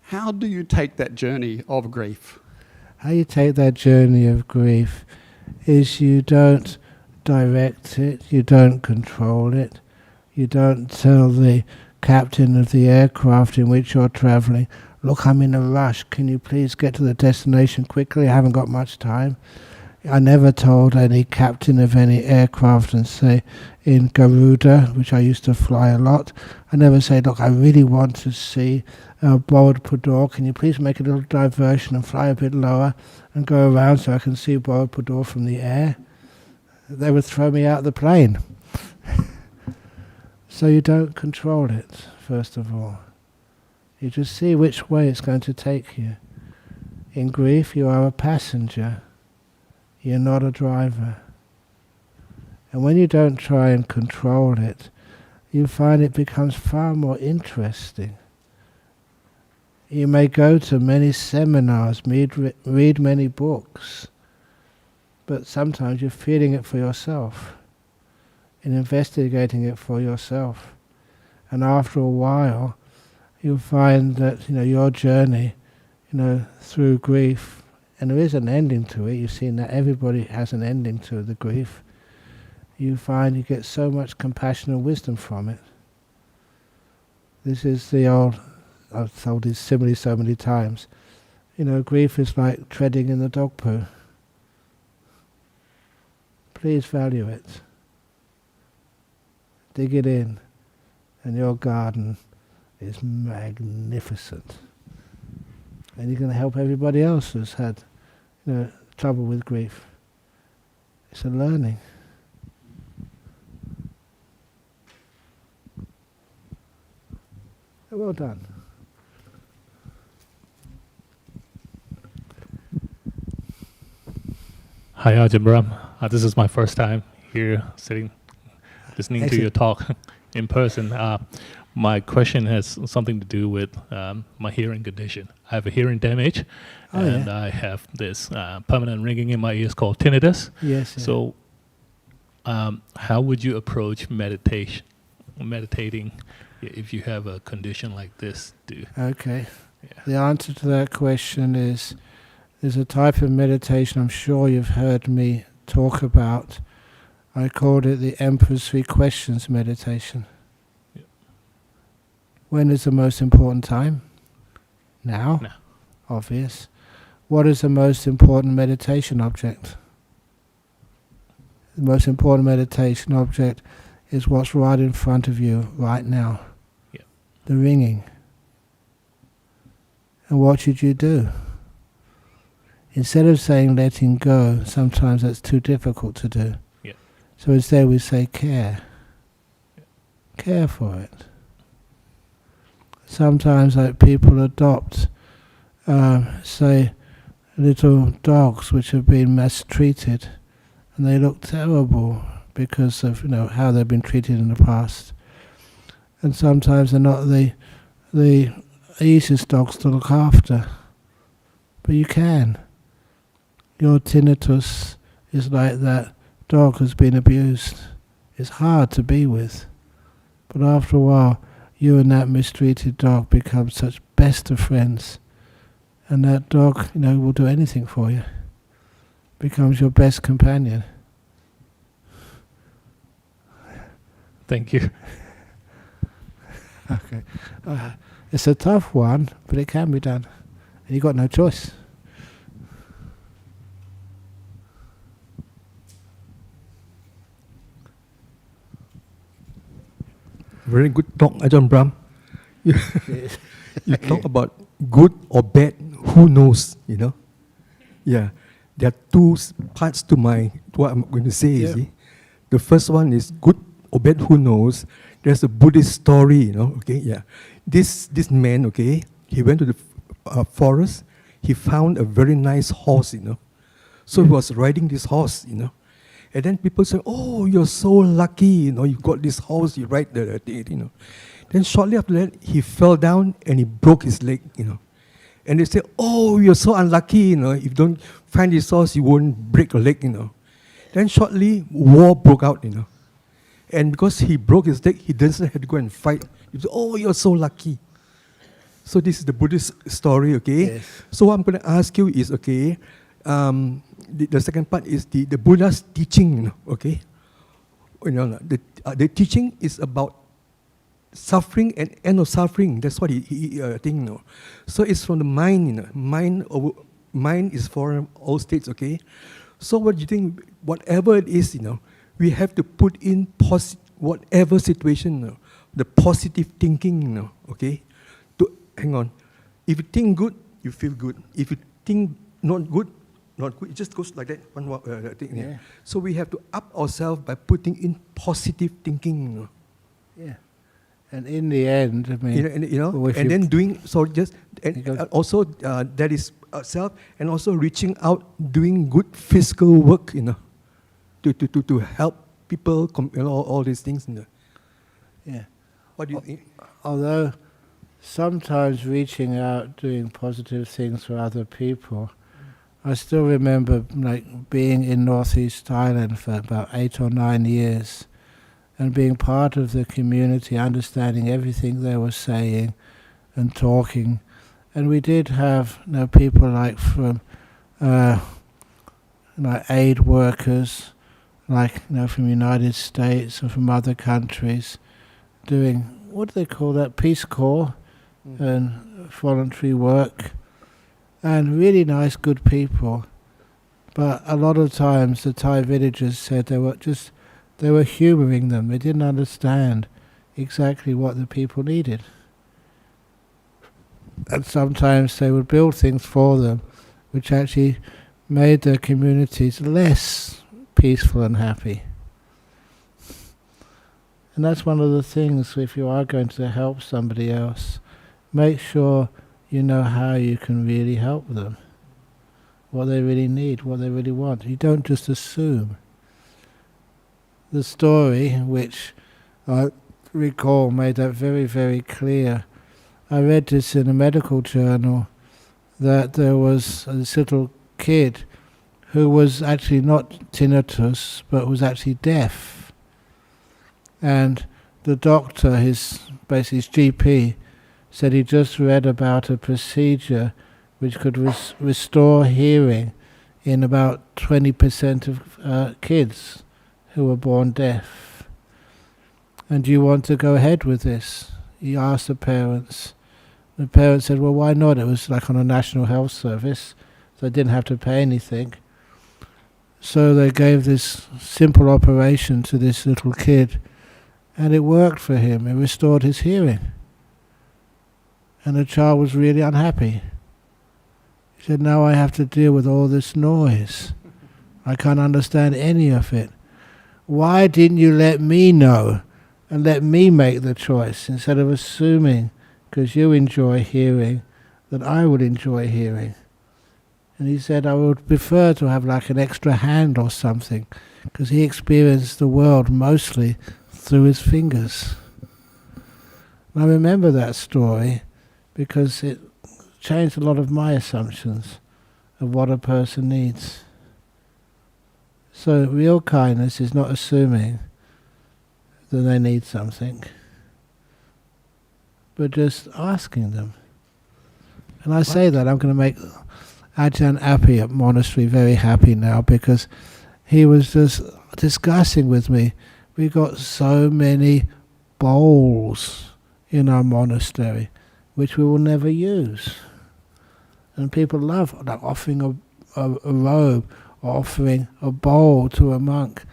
B: how do you take that journey of grief?
A: How you take that journey of grief is you don't direct it, you don't control it, you don't tell the captain of the aircraft in which you're travelling, look, I'm in a rush, can you please get to the destination quickly, I haven't got much time. I never told any captain of any aircraft and say in Garuda, which I used to fly a lot, I never say, look, I really want to see Bodh can you please make a little diversion and fly a bit lower and go around so I can see Bodh from the air? They would throw me out of the plane. So you don't control it, first of all. You just see which way it's going to take you. In grief, you are a passenger. You're not a driver. And when you don't try and control it, you find it becomes far more interesting. You may go to many seminars, read many books, but sometimes you're feeling it for yourself and investigating it for yourself. And after a while, you'll find that your journey, through grief, and there is an ending to it. You've seen that everybody has an ending to the grief. You find you get so much compassion and wisdom from it. This is the old, I've told this simile so many times. Grief is like treading in the dog poo. Please value it. Dig it in, and your garden is magnificent. And you're going to help everybody else who's had trouble with grief. It's a learning. Well done.
C: Hi, Ajahn Brahm. This is my first time here sitting, listening to your talk in person. My question has something to do with my hearing condition. I have a hearing damage, I have this permanent ringing in my ears called tinnitus.
A: Yes. Yeah.
C: So, how would you approach meditating if you have a condition like this?
A: Okay.
C: Yeah.
A: The answer to that question is, there's a type of meditation I'm sure you've heard me talk about. I called it the Emperor's 3 Questions meditation.
C: Yeah.
A: When is the most important time? Now?
C: No.
A: Obvious. What is the most important meditation object? The most important meditation object is what's right in front of you right now.
C: Yeah.
A: The ringing. And what should you do? Instead of saying letting go, sometimes that's too difficult to do.
C: Yeah.
A: So instead we say care.
C: Yeah.
A: Care for it. Sometimes like people adopt, say, little dogs which have been mistreated, and they look terrible because of how they've been treated in the past. And sometimes they're not the easiest dogs to look after, but you can. Your tinnitus is like that dog who's been abused. It's hard to be with, but after a while, you and that mistreated dog become such best of friends, and that dog, will do anything for you. Becomes your best companion.
C: Thank you.
A: Okay. It's a tough one, but it can be done. And you've got no choice.
D: Very good talk, Ajahn Brahm. You talk about good or bad, who knows, Yeah. There are two parts to what I'm going to say, you see. The first one is good or bad, who knows. There's a Buddhist story, okay, yeah. This man, okay, he went to the forest, he found a very nice horse, So he was riding this horse, And then people say, oh, you're so lucky, you got this horse, you ride the thing, Then shortly after that, he fell down and he broke his leg, And they say, oh, you're so unlucky, if you don't find this horse, you won't break your leg, Then shortly, war broke out, And because he broke his leg, he doesn't have to go and fight. You say, oh, you're so lucky. So this is the Buddhist story, okay?
A: Yes.
D: So what I'm going to ask you is, okay, the second part is the Buddha's teaching, okay? The teaching is about suffering and end of suffering. That's what he think. So it's from the mind. Mind is for all states. Okay. So what do you think? Whatever it is, we have to put in whatever situation, the positive thinking. Okay. Hang on. If you think good, you feel good. If you think not good, it just goes like that. One thing. Yeah. So we have to up ourselves by putting in positive thinking.
A: Yeah. And in the end, I mean,
D: and then doing also that is self, and also reaching out, doing good physical work, to help people, all these things.
A: Yeah.
D: What do you think?
A: Although sometimes reaching out, doing positive things for other people, I still remember being in Northeast Thailand for about 8 or 9 years. And being part of the community, understanding everything they were saying and talking. And we did have people from aid workers, from United States or from other countries, doing, what do they call that, Peace Corps and voluntary work. And really nice, good people. But a lot of times the Thai villagers said they were humouring them. They didn't understand exactly what the people needed. And sometimes they would build things for them which actually made their communities less peaceful and happy. And that's one of the things, if you are going to help somebody else, make sure you know how you can really help them, what they really need, what they really want. You don't just assume. The story, which I recall, made that very, very clear. I read this in a medical journal, that there was this little kid who was actually not tinnitus, but was actually deaf. And the doctor, his GP, said he just read about a procedure which could restore hearing in about 20% of kids who were born deaf. And do you want to go ahead with this? He asked the parents. The parents said, well, why not? It was like on a national health service, so they didn't have to pay anything. So they gave this simple operation to this little kid, and it worked for him. It restored his hearing. And the child was really unhappy. He said, now I have to deal with all this noise. I can't understand any of it. Why didn't you let me know and let me make the choice instead of assuming, because you enjoy hearing, that I would enjoy hearing? And he said, I would prefer to have like an extra hand or something, because he experienced the world mostly through his fingers. And I remember that story because it changed a lot of my assumptions of what a person needs. So real kindness is not assuming that they need something, but just asking them. And I say that I'm going to make Ajahn Api at monastery very happy now, because he was just discussing with me, we got so many bowls in our monastery which we will never use. And people love like offering a robe or offering a bowl to a monk.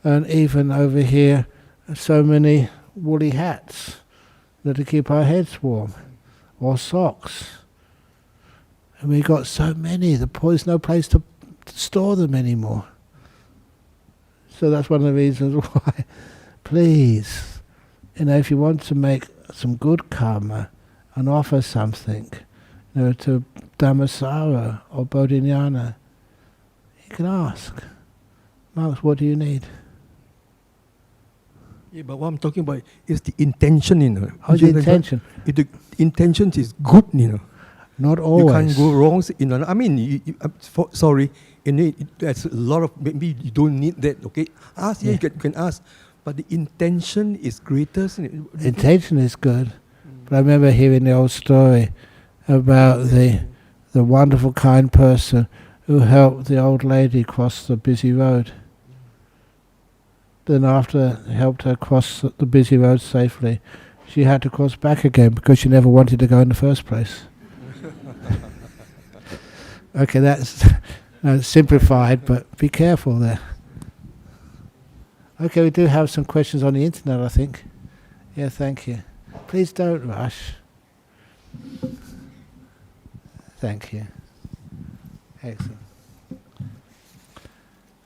A: And even over here, so many woolly hats that to keep our heads warm, or socks. And we got so many, there's no place to store them anymore. So that's one of the reasons why, please, if you want to make some good karma and offer something, to Dhammaloka or Bodhinyana, you can ask, monks, what do you need?
D: Yeah, but what I'm talking about is the intention,
A: Oh, the intention.
D: If the intention is good,
A: Not always.
D: You can't go wrong. I mean, sorry, there's a lot of, maybe you don't need that, okay? Ask, you can ask, but the intention is greater.
A: Intention is good. But I remember hearing the old story about the wonderful, kind person who helped the old lady cross the busy road. Then after helped her cross the busy road safely, she had to cross back again because she never wanted to go in the first place. Okay, that's simplified, but be careful there. Okay, we do have some questions on the internet, I think. Yeah, thank you. Please don't rush. Thank you. Excellent.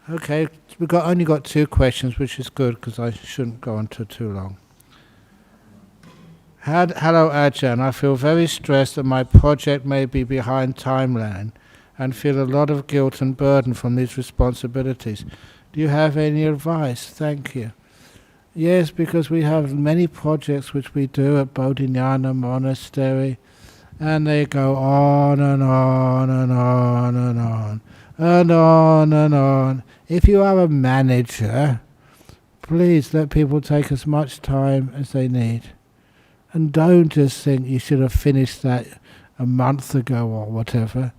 A: Okay, we've only got 2 questions, which is good because I shouldn't go on to too long. Hello Ajahn, I feel very stressed that my project may be behind timeline and feel a lot of guilt and burden from these responsibilities. Do you have any advice? Thank you. Yes, because we have many projects which we do at Bodhinyana Monastery, and they go on and on and on and on and on and on. If you are a manager, please let people take as much time as they need. And don't just think you should have finished that a month ago or whatever.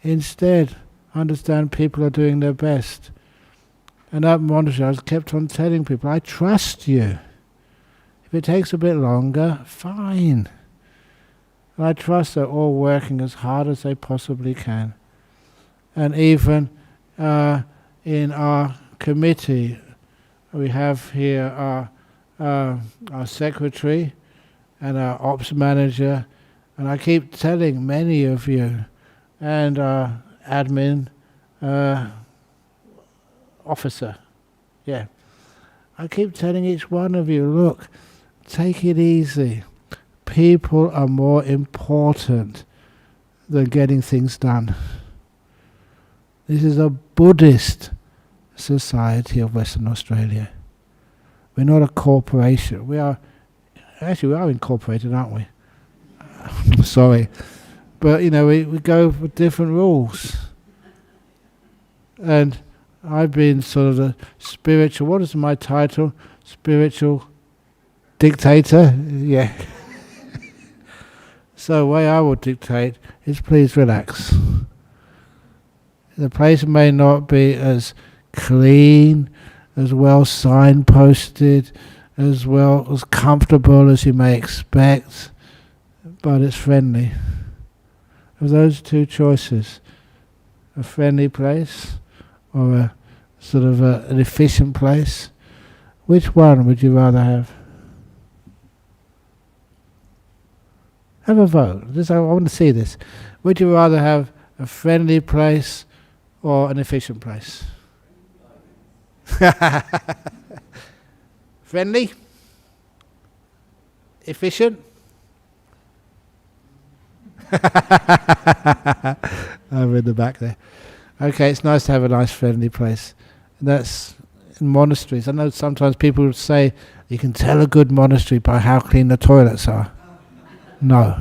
A: Instead, understand people are doing their best. And at monastery, I kept on telling people, I trust you. If it takes a bit longer, fine. And I trust they're all working as hard as they possibly can. And even in our committee, we have here our secretary and our ops manager, and I keep telling many of you, and our admin officer, I keep telling each one of you, look, take it easy. People are more important than getting things done. This is a Buddhist society of Western Australia. We're not a corporation. We are incorporated, aren't we? Sorry. But, we go for different rules. And I've been sort of the spiritual, what is my title? Spiritual dictator? Yeah. So the way I would dictate is please relax. The place may not be as clean, as well signposted, as well as comfortable as you may expect. but it's friendly. Of those two choices, a friendly place or a sort of an efficient place, which one would you rather have? Have a vote. I want to see this. Would you rather have a friendly place or an efficient place? Friendly? Efficient? Over in the back there. Okay, it's nice to have a nice friendly place. And that's in monasteries. I know sometimes people say you can tell a good monastery by how clean the toilets are. No.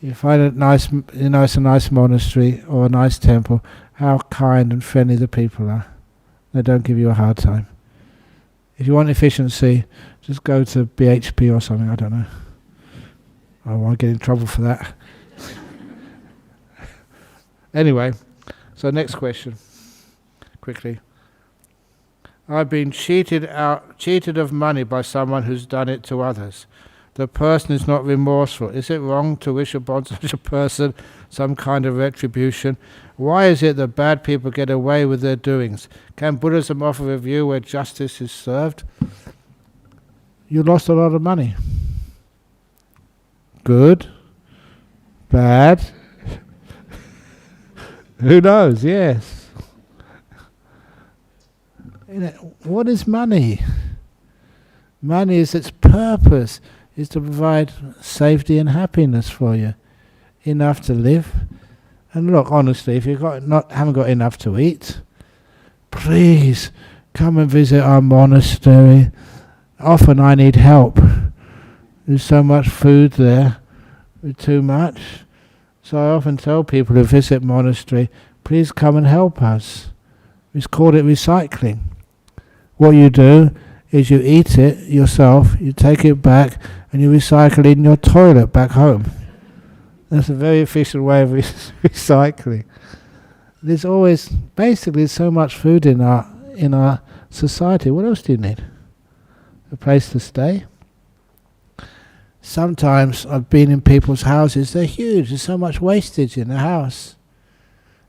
A: You find it nice, it's a nice monastery or a nice temple, how kind and friendly the people are. They don't give you a hard time. If you want efficiency, just go to BHP or something, I don't know. I won't get in trouble for that. Anyway, so next question, quickly. I've been cheated of money by someone who's done it to others. The person is not remorseful. Is it wrong to wish upon such a person some kind of retribution? Why is it that bad people get away with their doings? Can Buddhism offer a view where justice is served? You lost a lot of money. Good? Bad? Who knows? Yes. What is money? Money is its purpose, is to provide safety and happiness for you, enough to live. And look, honestly, if you haven't got enough to eat, please come and visit our monastery. Often I need help. There's so much food there, too much. So I often tell people who visit monastery, please come and help us. We call it recycling. What you do is you eat it yourself, you take it back, and you recycle it in your toilet back home. That's a very efficient way of recycling. There's always, basically, so much food in our society. What else do you need? A place to stay? Sometimes I've been in people's houses, they're huge, there's so much wastage in the house.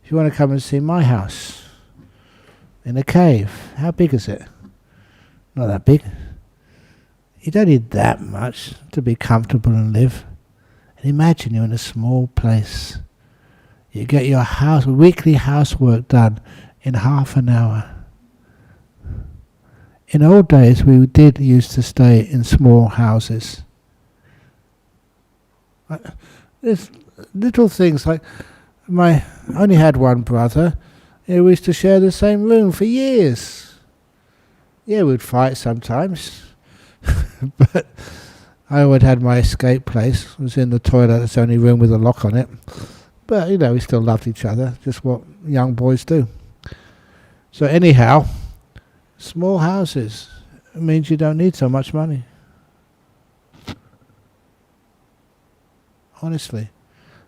A: If you want to come and see my house, in a cave, how big is it? Not that big. You don't need that much to be comfortable and live. And imagine you're in a small place. You get your weekly housework done in half an hour. In old days we used to stay in small houses. There's little things like, I only had one brother, we used to share the same room for years. Yeah, we'd fight sometimes, but I always had my escape place. It was in the toilet, it's the only room with a lock on it. But, we still loved each other, just what young boys do. So anyhow, small houses, it means you don't need so much money. Honestly.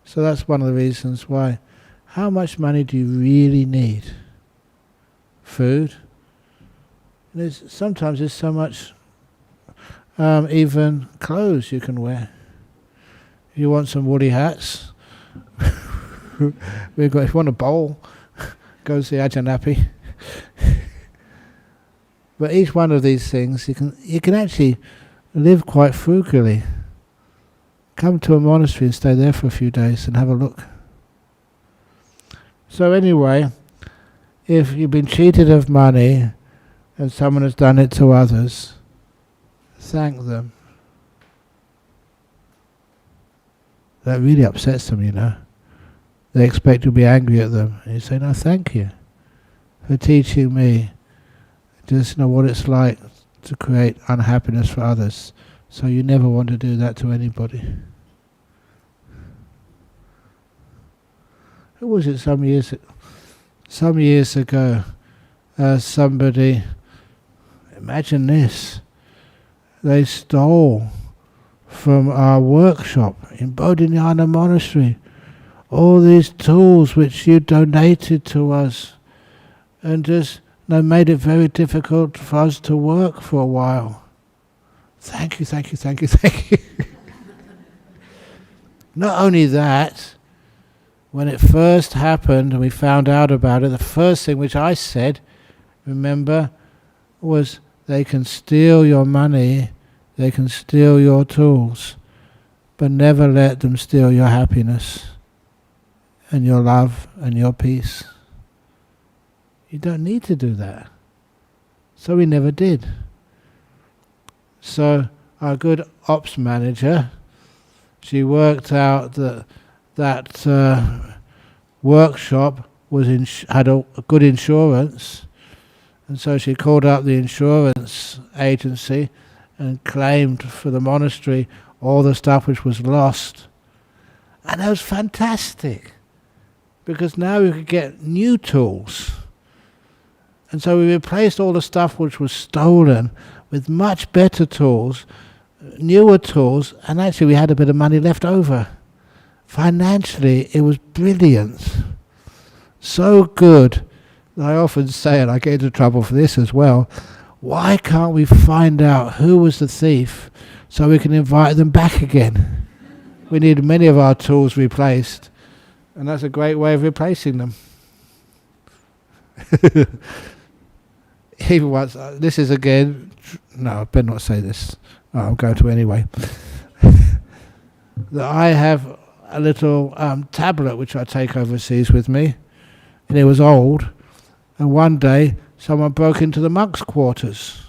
A: So that's one of the reasons why. How much money do you really need? Food? Sometimes there's so much, even clothes you can wear. If you want some woolly hats, if you want a bowl, go see Ajahn. But each one of these things, you can actually live quite frugally. Come to a monastery and stay there for a few days and have a look. So anyway, if you've been cheated of money and someone has done it to others, thank them. That really upsets them, They expect you to be angry at them. And you say, no, thank you for teaching me just know what it's like to create unhappiness for others. So you never want to do that to anybody. Who was it some years ago? Somebody, imagine this, they stole from our workshop in Bodhinyana Monastery all these tools which you donated to us, and just made it very difficult for us to work for a while. Thank you, thank you, thank you, thank you. Not only that, when it first happened and we found out about it, the first thing which I said, remember, was they can steal your money, they can steal your tools, but never let them steal your happiness and your love and your peace. You don't need to do that. So we never did. So our good ops manager, she worked out that workshop had a good insurance, and so she called up the insurance agency and claimed for the monastery all the stuff which was lost. And that was fantastic, because now we could get new tools. And so we replaced all the stuff which was stolen with much better tools, newer tools, and actually we had a bit of money left over. Financially, it was brilliant. So good that I often say, and I get into trouble for this as well, why can't we find out who was the thief so we can invite them back again? We need many of our tools replaced, and that's a great way of replacing them. Even once, this is again, no, I better not say this. Oh, I'm going to anyway. That I have a little tablet which I take overseas with me, and it was old, and one day someone broke into the monks' quarters.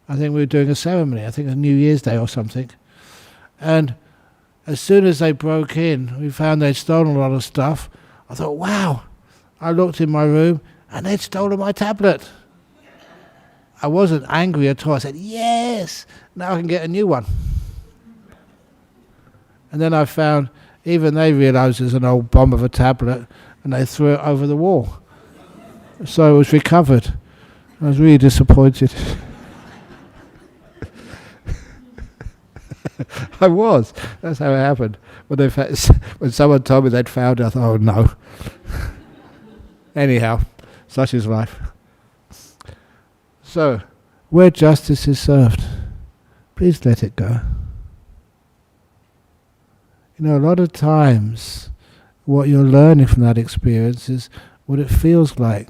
A: I think we were doing a ceremony, I think it was New Year's Day or something, and as soon as they broke in, we found they'd stolen a lot of stuff. I thought, wow. I looked in my room and they'd stolen my tablet. I wasn't angry at all. I said, yes, now I can get a new one. And then I found even they realised it was an old bomb of a tablet, and they threw it over the wall. So it was recovered. I was really disappointed. I was. That's how it happened. When someone told me they'd found it, I thought, oh no. Anyhow, such is life. So, where justice is served, please let it go. You know, a lot of times, what you're learning from that experience is what it feels like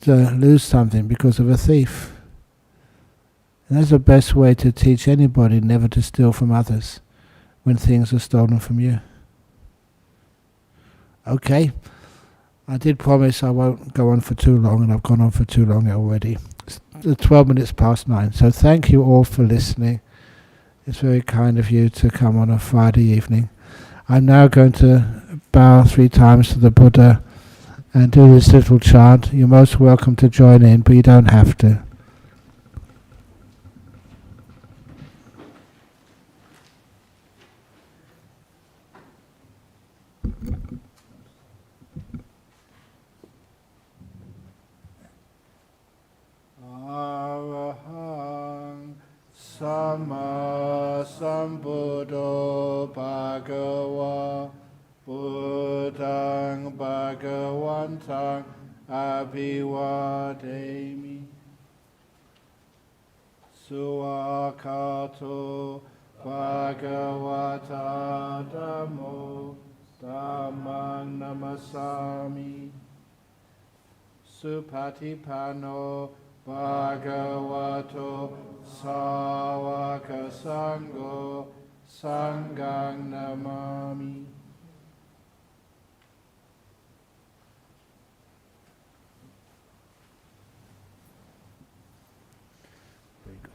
A: to lose something because of a thief. And that's the best way to teach anybody never to steal from others when things are stolen from you. Okay, I did promise I won't go on for too long, and I've gone on for too long already. It's 12 minutes past 9, so thank you all for listening. It's very kind of you to come on a Friday evening. I'm now going to bow 3 times to the Buddha and do this little chant. You're most welcome to join in, but you don't have to. Arahang Sama Sambuddho Bhagava Buddhang Bhagavantang Abhivademi Suakato Bhagavata Dhammo Dhammang Namasami Supatipano Bhagavato Sāvaka Sangho Sanghang Namami. Very good.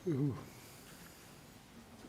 A: Ooh.